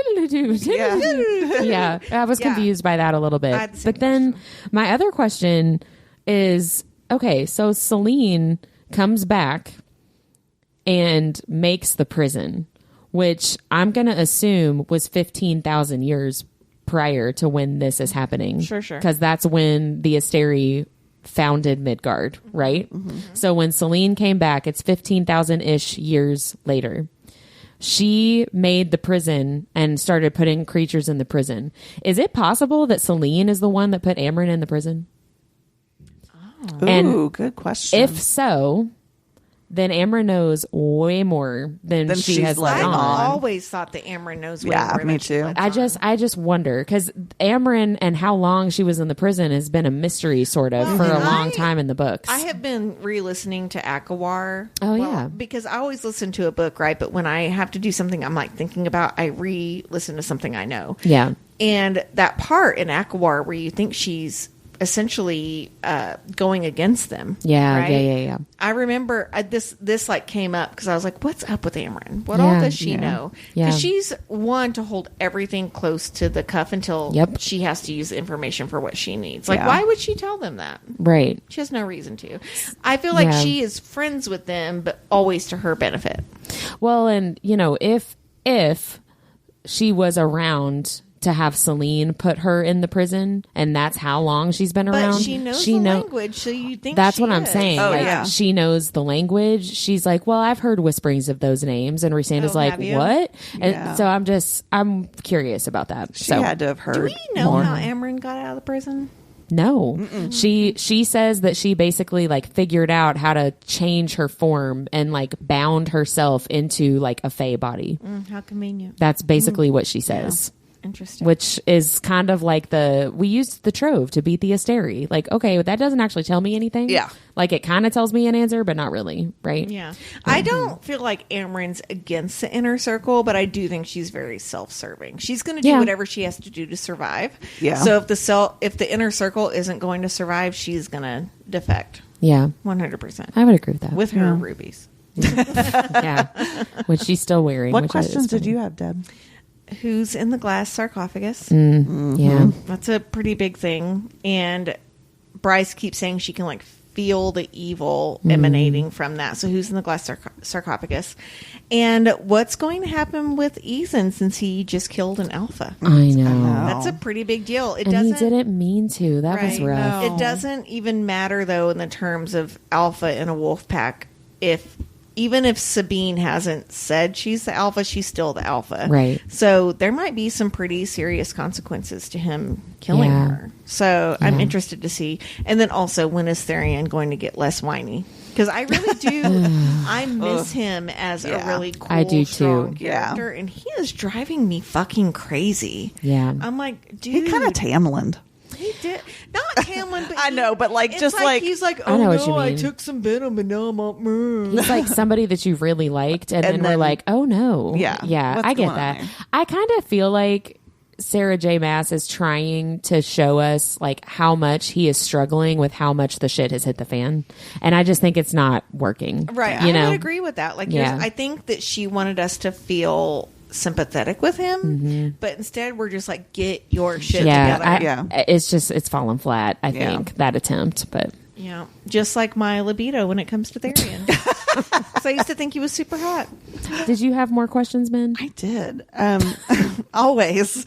A: Yeah, I was
C: Yeah.
A: confused by that a little
C: I
A: bit.
C: had the same
A: But then my other question is, okay, so Celine comes back and makes the prison, which I'm going to assume was 15,000 years prior to when this is happening.
C: Sure.
A: Because that's when the Asteri founded Midgard, right? So when Celine came back, it's 15,000-ish years later. She made the prison and started putting creatures in the prison. Is it possible that Celine is the one that put Amryn in the prison?
B: Ooh,
A: And
B: good question.
A: If so, then Amryn knows way more than
B: Than
A: she
B: she's
A: has let
B: letting
C: I've
B: on.
C: always thought that Amryn knows way
B: Yeah,
C: more
B: me
C: than she
B: too.
C: lets
A: I
C: on.
A: just wonder, because Amryn and how long she was in the prison has been a mystery sort of for a long time in the books.
C: I have been re-listening to Akawar.
A: Oh, yeah.
C: Because I always listen to a book, right? But when I have to do something I'm like thinking about, I re-listen to something I know.
A: Yeah.
C: And that part in Akawar where you think she's essentially going against them.
A: Yeah,
C: right?
A: yeah.
C: I remember this like came up because I was like, what's up with Amryn? What all
A: Yeah,
C: does she
B: yeah.
C: know?
A: Yeah.
C: Because she's one to hold everything close to the cuff until
A: Yep.
C: she has to use the information for what she needs. Like,
B: Yeah.
C: why would she tell them that?
A: Right.
C: She has no reason to. I feel like
A: Yeah.
C: she is friends with them, but always to her benefit.
A: Well, and if she was around to have Celine put her in the prison, and that's how long she's been
C: But
A: around.
C: she knows the language, so you think
A: That's
C: she
A: what I'm
C: is.
A: saying.
B: Oh,
A: Like,
B: yeah.
A: she knows the language. She's like, well, I've heard whisperings of those names, and Rhysand's
C: Oh,
A: like,
C: have you?
A: what? And
B: Yeah.
A: so I'm curious about that.
B: she
A: so
B: had to have heard.
C: Do we know
B: more.
C: how Amryn got out of the prison?
A: no, she says that she basically like figured out how to change her form and like bound herself into like a fae body.
C: How convenient.
A: That's basically what she says.
C: Interesting.
A: Which is kind of like we used the trove to beat the Asteri. Like, okay, that doesn't actually tell me anything.
B: Yeah.
A: Like, it kind of tells me an answer, but not really, right?
C: Yeah. I don't feel like Amryn's against the inner circle, but I do think she's very self-serving. She's going to do
A: Yeah.
C: whatever she has to do to survive.
B: Yeah.
C: So if the inner circle isn't going to survive, she's going to defect.
A: Yeah.
C: 100%.
A: I would agree with that.
C: With her rubies.
A: yeah. Which she's still wearing.
B: What
A: which
B: questions
A: is
B: did
A: funny.
B: you have, Deb?
C: Who's in the glass sarcophagus?
A: Yeah.
C: That's a pretty big thing. And Bryce keeps saying she can like feel the evil emanating from that. So who's in the glass sarcophagus? And what's going to happen with Ethan since he just killed an alpha?
A: I know.
C: That's a pretty big deal. It
A: And he
C: doesn't.
A: didn't mean to. That was
C: Right.
A: rough.
B: No.
C: It doesn't even matter though in the terms of alpha in a wolf pack. Even if Sabine hasn't said she's the alpha, she's still the alpha.
A: Right.
C: So there might be some pretty serious consequences to him killing
A: Yeah.
C: her. So I'm interested to see. And then also, when is Therian going to get less whiny? Because I really do. I miss him as a really cool,
A: I do
C: strong
A: too.
C: character. And he is driving me fucking crazy.
A: Yeah.
C: I'm like, dude.
B: He kind of Tamlined.
C: He did not Tamlin, but
B: I know, but like
C: it's
B: just like
C: he's like,
A: I
C: oh
A: know
C: no,
A: what you
C: I
A: mean.
C: took some venom and now I'm up.
A: He's like somebody that you really liked, and then we're
B: then-
A: like, oh no.
B: Yeah.
A: Yeah,
B: What's
A: I get
B: going on
A: that.
B: there?
A: I kind of feel like Sarah J. Maas is trying to show us like how much he is struggling with how much the shit has hit the fan. And I just think it's not working.
C: Right.
A: You
C: I
A: know?
C: would agree with that. Like,
A: Yeah.
C: I think that she wanted us to feel sympathetic with him, but instead we're just like, get your shit together.
A: Yeah. It's fallen flat, I
B: Yeah.
A: think, that attempt. But
C: Yeah. Just like my libido when it comes to Therian. So I used to think he was super hot.
A: did you have more questions, Ben?
B: I did. Always.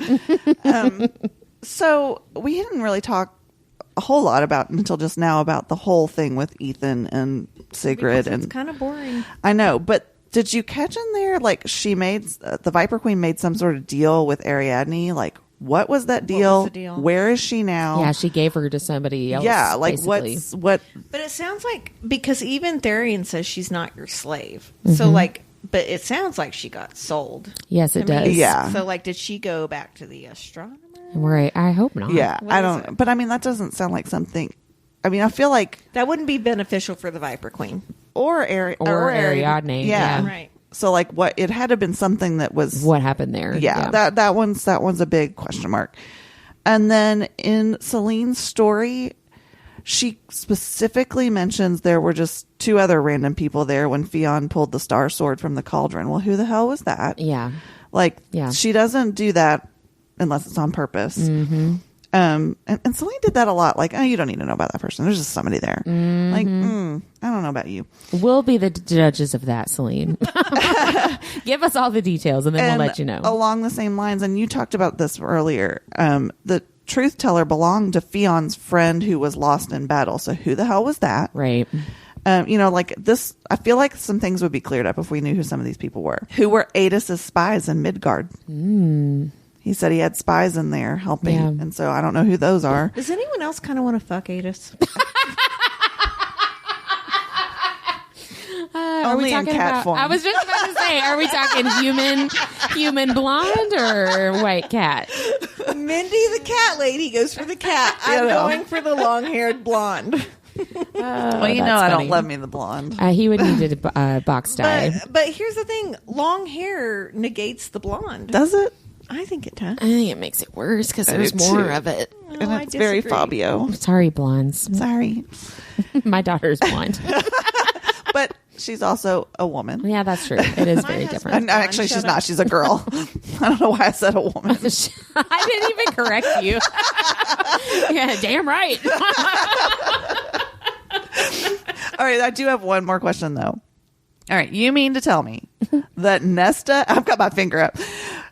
B: So we didn't really talk a whole lot until just now about the whole thing with Ethan and Sigrid.
C: It's
B: And
C: kind of boring.
B: I know, but did you catch in there? Like the Viper Queen made some sort of deal with Ariadne. Like, what was that deal?
C: was the deal?
B: Where is she now?
A: Yeah, she gave her to somebody else.
B: Yeah, like
A: basically.
B: what?
C: But it sounds like, because even Therian says she's not your slave. So like, but it sounds like she got sold.
A: Yes, it
C: to me.
A: does.
B: Yeah.
C: So like, did she go back to the astronomer?
A: Right. I hope not.
B: Yeah,
C: What
B: I
C: is
B: don't.
C: it?
B: But I mean, that doesn't sound like something. I mean, I feel like
C: That wouldn't be beneficial for the Viper Queen.
B: or
A: Ariadne.
B: Yeah.
A: Yeah.
C: Right.
B: So like, what? It had to have been something that was
A: What happened there?
B: Yeah, that one's a big question mark. And then in Celine's story, she specifically mentions there were just two other random people there when Fionn pulled the star sword from the cauldron. Well, who the hell was that?
A: Yeah.
B: Like,
A: Yeah.
B: she doesn't do that unless it's on purpose. Mm-hmm. And Celine did that a lot. Like, oh, you don't need to know about that person. There's just somebody there. Like, I don't know about you.
A: We'll be the judges of that, Celine. Give us all the details and then
B: And
A: we'll let you know.
B: along the same lines, and you talked about this earlier, the truth teller belonged to Fionn's friend who was lost in battle. So who the hell was that?
A: Right.
B: Like this, I feel like some things would be cleared up if we knew who some of these people were. Who were Adis's spies in Midgard? He said he had spies in there helping,
A: Yeah.
B: and so I don't know who those are.
C: Does anyone else kind of want to fuck Adis?
A: Are we
B: Only in
A: talking
B: cat
A: about,
B: form.
A: I was just about to say, are we talking human blonde or white cat?
C: Mindy the cat lady goes for the cat. I'm going for the long-haired blonde.
B: Well, you know,
A: that's
B: I
A: funny.
B: don't love me the blonde.
A: He would need a box dye.
C: But here's the thing. Long hair negates the blonde.
B: Does it?
C: I think it does.
A: I think it makes it worse because
B: I
A: there's
B: do
A: more
B: too.
A: of it.
B: And
C: I
B: it's very
C: disagree.
B: Fabio.
A: Sorry, blondes.
B: Sorry.
A: My daughter's blonde.
B: But she's also a woman.
A: Yeah, that's true. It is
C: My
A: very
C: husband-
A: different.
B: And actually,
C: Shut
B: she's
C: up.
B: not. She's a girl. I don't know why I said a woman.
A: I didn't even correct you. Yeah, damn right.
B: All right, I do have one more question, though. All right, you mean to tell me that Nesta, I've got my finger up,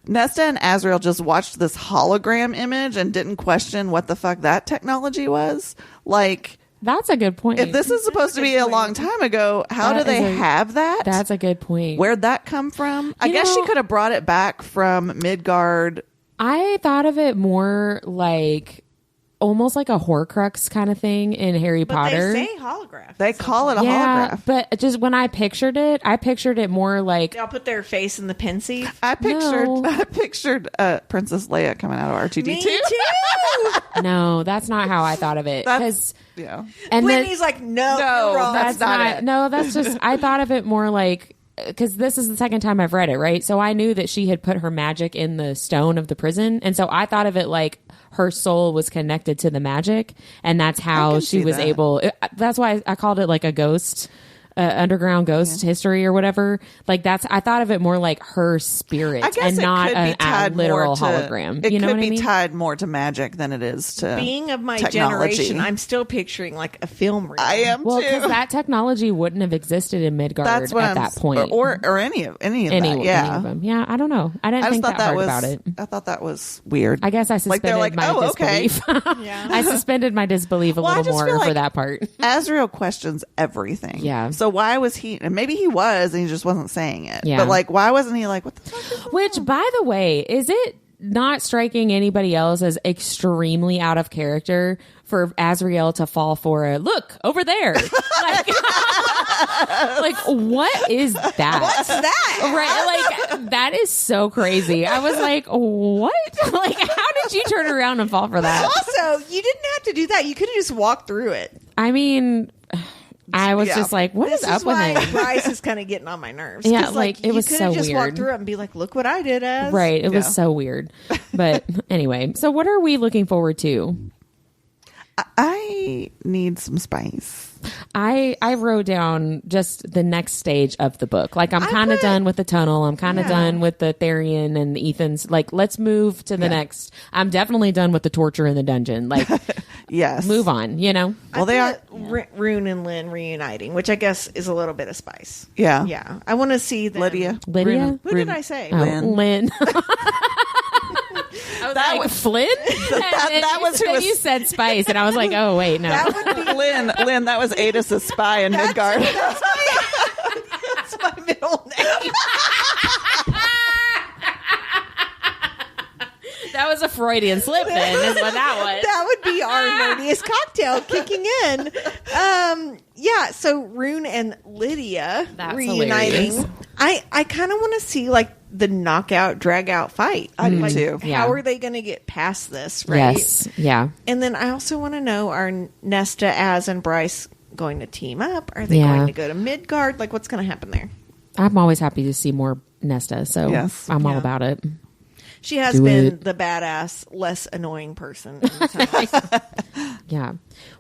B: Nesta and Azrael just watched this hologram image and didn't question what the fuck that technology was? Like,
A: That's a good point.
B: if this is supposed to be a long time ago, how
A: That
B: do they
A: is a-
B: have that?
A: That's a good point.
B: Where'd that come from? I
A: You
B: guess she
A: know-
B: could have brought it back from Midgard.
A: I thought of it more like almost like a Horcrux kind of thing in Harry
C: But
A: Potter.
C: they say holograph.
B: They call it a
A: yeah,
B: holograph.
A: but just when I pictured it more like
C: They'll put their face in the pensieve.
B: I
A: No.
B: pictured Princess Leia coming out of R2D2.
C: Me too.
A: no, that's not how I thought of it.
B: That's
A: 'Cause-
B: yeah.
A: and then
C: Whitney's like, no,
B: No,
C: you're wrong.
B: that's not it.
A: No, that's just I thought of it more like because this is the second time I've read it, right? So I knew that she had put her magic in the stone of the prison, and so I thought of it like her soul was connected to the magic, and that's how
B: can
A: she
B: see
A: was
B: that.
A: able. That's why I called it like a ghost underground ghost history or whatever. Like I thought of it more like her spirit and not a literal hologram.
B: It
A: you know
B: could
A: what
B: be
A: I mean?
B: tied more to magic than it is to
C: being of my
B: technology.
C: generation. I'm still picturing like a film reel.
B: I am
A: Well,
B: too.
A: because that technology wouldn't have existed in Midgard at that point,
B: or any of that. Yeah,
A: any of them. Yeah, I don't know. I didn't think that hard about it.
B: I thought that was weird.
A: I guess I suspended my disbelief.
C: Yeah.
A: I suspended my disbelief a little more for that part.
B: Azrael questions everything.
A: Yeah.
B: So why was he? And maybe he was, and he just wasn't saying it.
A: Yeah.
B: But like, why wasn't he like, what the fuck? Is going
A: Which,
B: on?
A: by the way, is it not striking anybody else as extremely out of character for Azrael to fall for a look over there? Like what is that?
C: What's that?
A: Right, like that is so crazy. I was like, what? Like, how did you turn around and fall for that?
C: Also, you didn't have to do that. You could have just walked through it.
A: I mean, I was just like, what is up with him?
C: Bryce is kind of getting on my nerves.
A: Yeah,
C: 'Cause,
A: like, it was
C: you could
A: so
C: have just
A: weird.
C: walked through it and be like, look what I did as.
A: Right, it was
B: Yeah.
A: so weird. But anyway, so what are we looking forward to?
B: I need some spice.
A: I wrote down just the next stage of the book. Like, I'm kind of done with the tunnel. I'm kind of done with the Therian and Ethan's. Like, let's move to the next. I'm definitely done with the torture in the dungeon. Like,
B: Yes.
A: move on, you know?
B: Well, they are.
C: Rune and Lynn reuniting, which I guess is a little bit of spice.
B: Yeah.
C: Yeah. I want to see them.
B: Lydia.
A: Lydia?
C: Who did I say?
A: Oh,
B: Lynn.
A: Lynn. I was
B: That
A: like,
B: was-
A: Flynn?
B: that was who
A: then
B: was-
A: you said spice, and I was like, oh, wait, no.
C: That would be
B: Lynn, that was Adis' spy in Midgard.
C: that's my middle name.
A: That was a Freudian slip then, is what that was.
C: That would be our nerdiest cocktail kicking in. Yeah, so Rune and Lydia
A: That's
C: reuniting.
A: hilarious.
C: I kind of want to see like the knockout drag out fight.
B: I do
C: Like,
B: too.
A: Yeah.
C: How are they going to get past this, right?
A: Yes, yeah.
C: And then I also want to know, are Nesta, Az, and Bryce going to team up? Are they
A: Yeah.
C: going to go to Midgard? Like, what's going to happen there?
A: I'm always happy to see more Nesta, so
B: Yes.
A: I'm all
C: Yeah.
A: about it.
C: She has
A: Do
C: been
A: it.
C: the badass, less annoying person. In the tunnel.
A: Yeah.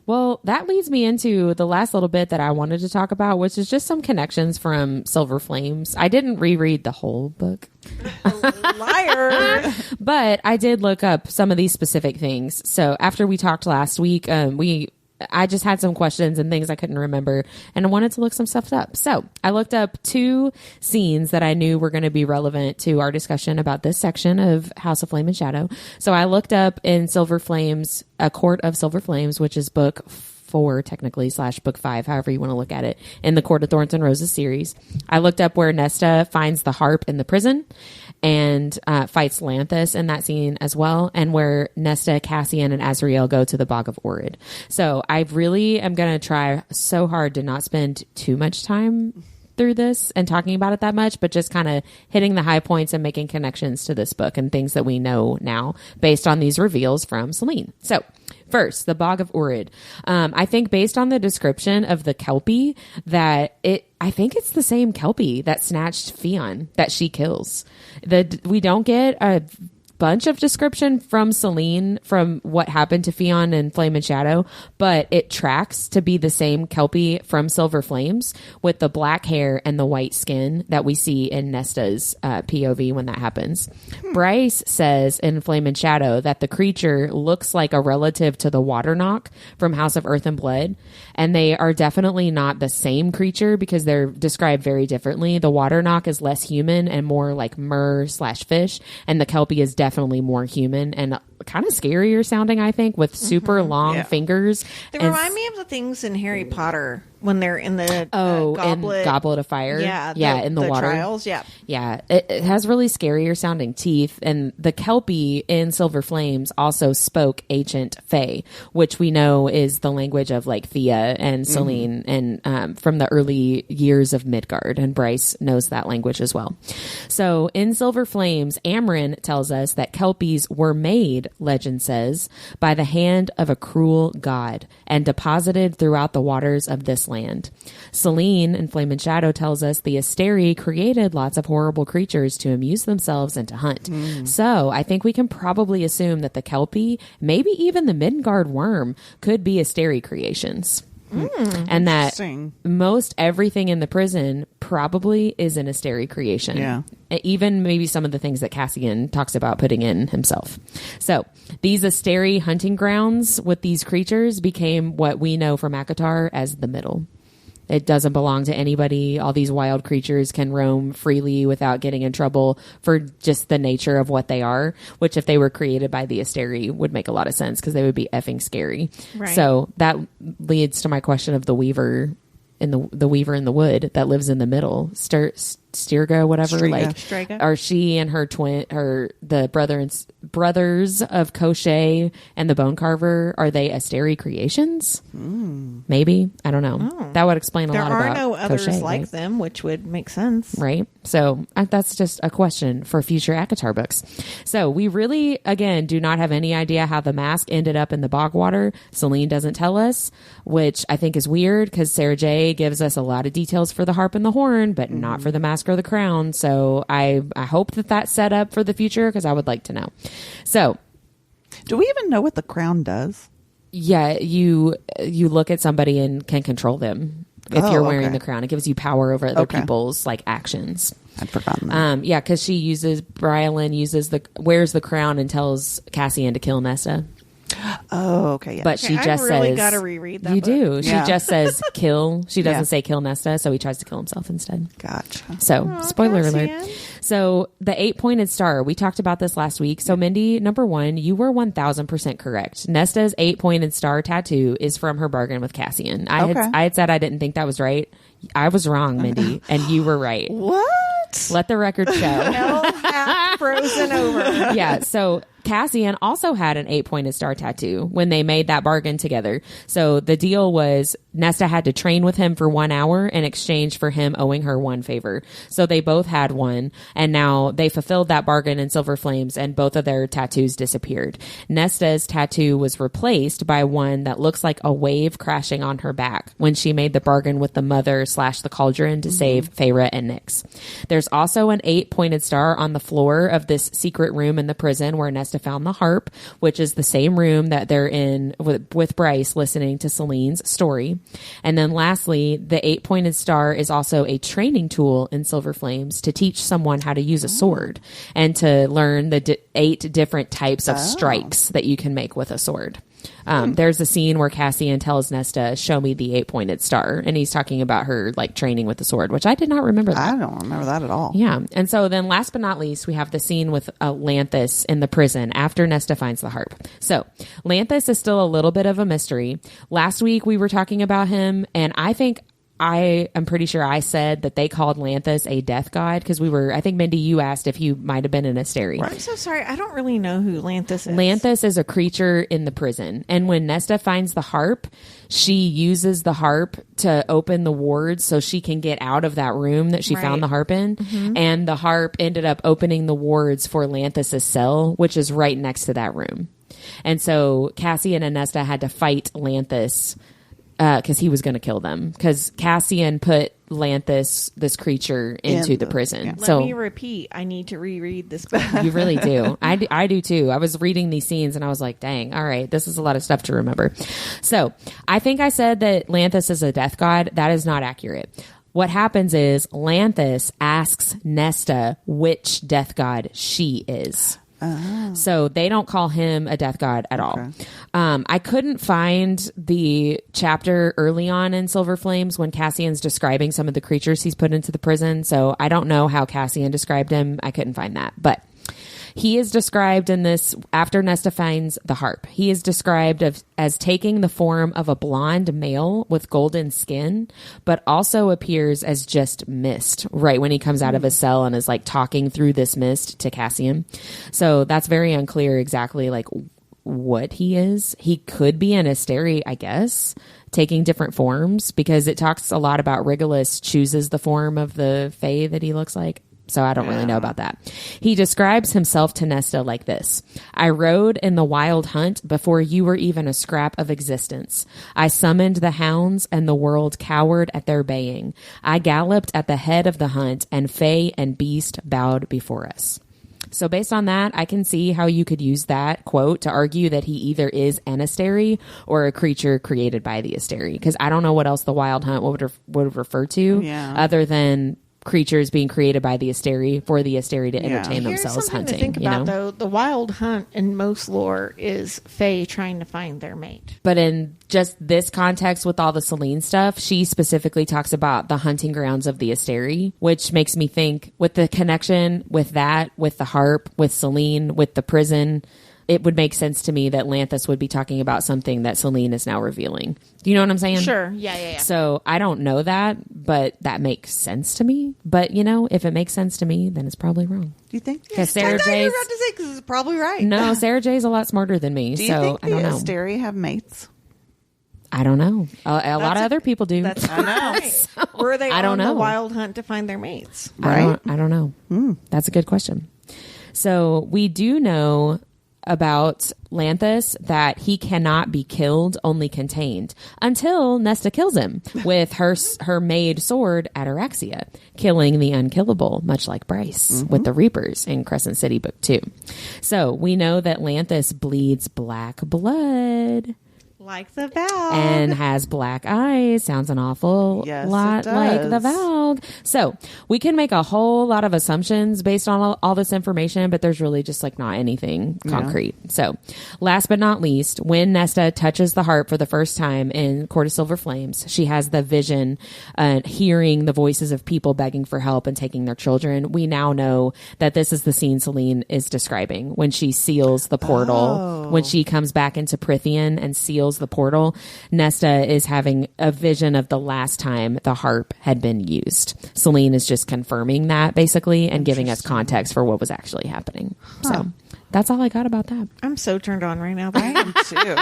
A: Well, that leads me into the last little bit that I wanted to talk about, which is just some connections from Silver Flames. I didn't reread the whole book,
C: Liar.
A: but I did look up some of these specific things. So after we talked last week, I just had some questions and things I couldn't remember, and I wanted to look some stuff up. So I looked up 2 scenes that I knew were going to be relevant to our discussion about this section of House of Flame and Shadow. So I looked up in Silver Flames, A Court of Silver Flames, which is book 4 technically / book 5, however you want to look at it, in the Court of Thorns and Roses series. I looked up where Nesta finds the harp in the prison and fights Lanthus in that scene as well, and where Nesta, Cassian, and Azrael go to the Bog of Orid. So I really am going to try so hard to not spend too much time through this and talking about it that much, but just kind of hitting the high points and making connections to this book and things that we know now based on these reveals from Celine. So first, the Bog of Orid. I think based on the description of the Kelpie I think it's the same Kelpie that snatched Fionn that she kills. We don't get a bunch of description from Celine from what happened to Fionn in Flame and Shadow, but it tracks to be the same Kelpie from Silver Flames with the black hair and the white skin that we see in Nesta's POV when that happens. Bryce says in Flame and Shadow that the creature looks like a relative to the Waterknock from House of Earth and Blood, and they are definitely not the same creature because they're described very differently. The Waterknock is less human and more like mer/fish, and the Kelpie is definitely more human and kind of scarier sounding, I think, with super long fingers.
C: They
A: And
C: remind me of the things in Harry Potter when they're in the
A: in Goblet of Fire.
C: Yeah,
A: in the water.
C: trials. Yeah.
A: Yeah, it has really scarier sounding teeth, and the Kelpie in Silver Flames also spoke ancient Fae, which we know is the language of like Thea and Celine, and from the early years of Midgard, and Bryce knows that language as well. So in Silver Flames, Amryn tells us that Kelpies were made, legend says, by the hand of a cruel god and deposited throughout the waters of this land. Celine in Flame and Shadow tells us the Asteri created lots of horrible creatures to amuse themselves and to hunt. So I think we can probably assume that the Kelpie, maybe even the Midgard worm, could be Asteri creations. And that most everything in the prison probably is an Asteri creation.
B: Yeah.
A: Even maybe some of the things that Cassian talks about putting in himself. So these Asteri hunting grounds with these creatures became what we know from ACOTAR as the middle. It doesn't belong to anybody. All these wild creatures can roam freely without getting in trouble for just the nature of what they are, which if they were created by the Asteri would make a lot of sense because they would be effing scary.
C: Right.
A: So that leads to my question of the weaver in the weaver in the wood that lives in the middle. Stirga, whatever.
C: Striga.
A: Are she and her twin, the brothers of Koshé and the Bone Carver, are they Asteri creations? Maybe. I don't know. That would explain a lot about
C: There are no others
A: Koshé,
C: like
A: right?
C: them, which would make sense.
A: Right. So that's just a question for future ACOTAR books. So we really, again, do not have any idea how the mask ended up in the bog water. Celine doesn't tell us, which I think is weird because Sarah J gives us a lot of details for the harp and the horn, but not for the mask or the crown. So I hope that that's set up for the future because I would like to know. So
B: do we even know what the crown does?
A: Yeah, you look at somebody and can control them if you're wearing the crown. It gives you power over other people's like actions.
B: I'd forgotten that.
A: Yeah, because Brylin wears the crown and tells Cassian to kill Nesta.
B: Oh, okay. Yeah.
A: But she just says,
C: I really got to reread that.
A: You
C: book.
A: do. She just says kill. She doesn't
B: Yeah.
A: say kill Nesta, so he tries to kill himself instead.
B: Gotcha.
A: So, spoiler
C: Cassian.
A: alert. So, the 8-pointed star, we talked about this last week. So, Mindy, number one, you were 1000% correct. Nesta's 8-pointed star tattoo is from her bargain with Cassian. I had said I didn't think that was right. I was wrong, Mindy, and you were right.
B: What?
A: Let the record show.
C: Half frozen over.
A: Yeah, so Cassian also had an 8-pointed star tattoo when they made that bargain together. So the deal was Nesta had to train with him for 1 hour in exchange for him owing her one favor. So they both had one, and now they fulfilled that bargain in Silver Flames, and both of their tattoos disappeared. Nesta's tattoo was replaced by one that looks like a wave crashing on her back when she made the bargain with the mother / the cauldron to save Feyre and Nyx. There's also an 8-pointed star on the floor of this secret room in the prison where Nesta found the harp, which is the same room that they're in with Bryce listening to Celine's story. And then lastly, the 8-pointed star is also a training tool in Silver Flames to teach someone how to use a sword and to learn the 8 different types of strikes that you can make with a sword. There's a scene where Cassian tells Nesta, show me the 8-pointed star. And he's talking about her like training with the sword, which I did not remember that.
B: I don't remember that at all.
A: Yeah. And so then last but not least, we have the scene with Lanthus in the prison after Nesta finds the harp. So Lanthus is still a little bit of a mystery. Last week we were talking about him, and I am pretty sure I said that they called Lanthus a death god because I think Mindy, you asked if he might have been an Asteri.
C: I'm so sorry. I don't really know who Lanthus is.
A: Lanthus is a creature in the prison. And when Nesta finds the harp, she uses the harp to open the wards so she can get out of that room that she found the harp in. Mm-hmm. And the harp ended up opening the wards for Lanthus's cell, which is right next to that room. And so Cassian and Nesta had to fight Lanthus because he was going to kill them. Because Cassian put Lanthus, this creature, into the prison.
C: Yeah.
A: So
C: let me repeat. I need to reread this book.
A: You really do. I do too. I was reading these scenes and I was like, dang, all right, this is a lot of stuff to remember. So I think I said that Lanthus is a death god. That is not accurate. What happens is Lanthus asks Nesta which death god she is. Oh. So they don't call him a death god at all. I couldn't find the chapter early on in Silver Flames when Cassian's describing some of the creatures he's put into the prison. So I don't know how Cassian described him. I couldn't find that. But he is described in this, after Nesta finds the harp, he is described as taking the form of a blonde male with golden skin, but also appears as just mist right when he comes out of his cell and is like talking through this mist to Cassian. So that's very unclear exactly like what he is. He could be an Asteri, I guess, taking different forms, because it talks a lot about Regulus chooses the form of the Fae that he looks like. So I don't really know about that. He describes himself to Nesta like this. I rode in the wild hunt before you were even a scrap of existence. I summoned the hounds and the world cowered at their baying. I galloped at the head of the hunt and Fae and beast bowed before us. So based on that, I can see how you could use that quote to argue that he either is an Asteri or a creature created by the Asteri. Because I don't know what else the Wild Hunt would refer to other than creatures being created by the Asteri for the Asteri to entertain themselves hunting.
C: To think about, though, the Wild Hunt in most lore is Fae trying to find their mate.
A: But in just this context with all the Selene stuff, she specifically talks about the hunting grounds of the Asteri, which makes me think with the connection with that, with the harp, with Selene, with the prison, it would make sense to me that Lanthus would be talking about something that Selene is now revealing. Do you know what I'm saying?
C: Sure. Yeah.
A: So I don't know that, but that makes sense to me. But, if it makes sense to me, then it's probably wrong.
B: Do you think?
A: Because Sarah J's...
C: about to say, because it's probably right.
A: No, Sarah J's a lot smarter than me.
B: Do you think the Asteri have mates?
A: I don't know. A lot of other people do.
C: That's I know. So, were they on the Wild Hunt to find their mates?
B: Right?
A: I don't know. That's a good question. So we do know about Lanthus that he cannot be killed, only contained, until Nesta kills him with her made sword Ataraxia, killing the unkillable, much like Bryce with the Reapers in Crescent City Book 2. So we know that Lanthus bleeds black blood.
C: Like the Valg.
A: And has black eyes. Sounds an awful lot like the Valg. So we can make a whole lot of assumptions based on all this information, but there's really just not anything concrete. So last but not least, when Nesta touches the harp for the first time in Court of Silver Flames, she has the vision, hearing the voices of people begging for help and taking their children. We now know that this is the scene Selene is describing when she seals the portal, when she comes back into Prithian and seals the portal. Nesta is having a vision of the last time the harp had been used. Selene is just confirming that basically and giving us context for what was actually happening. So that's all I got about that.
C: I'm so turned on right now.
B: I am too.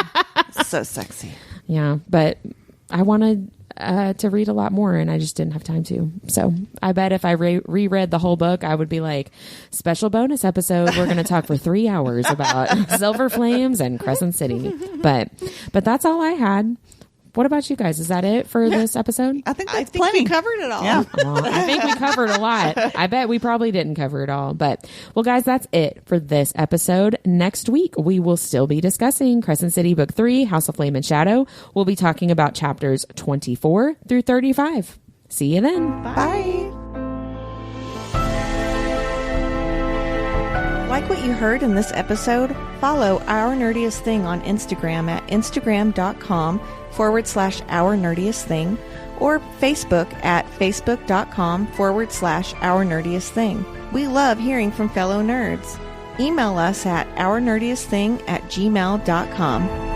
B: So sexy.
A: Yeah, but I wanted to read a lot more and I just didn't have time to. So I bet if I reread the whole book, I would be like, special bonus episode, we're going to talk for 3 hours about Silver Flames and Crescent City. But that's all I had. What about you guys? Is that it for this episode?
B: I think that's
C: plenty. We covered it all.
B: Yeah.
A: Well, I think we covered a lot. I bet we probably didn't cover it all. But, well, guys, that's it for this episode. Next week, we will still be discussing Crescent City Book 3, House of Flame and Shadow. We'll be talking about chapters 24 through 35. See you then.
B: Bye.
C: Like what you heard in this episode? Follow Our Nerdiest Thing on Instagram at instagram.com/Our Nerdiest Thing or Facebook at facebook.com/Our Nerdiest Thing. We love hearing from fellow nerds. Email us at ournerdiestthing@gmail.com.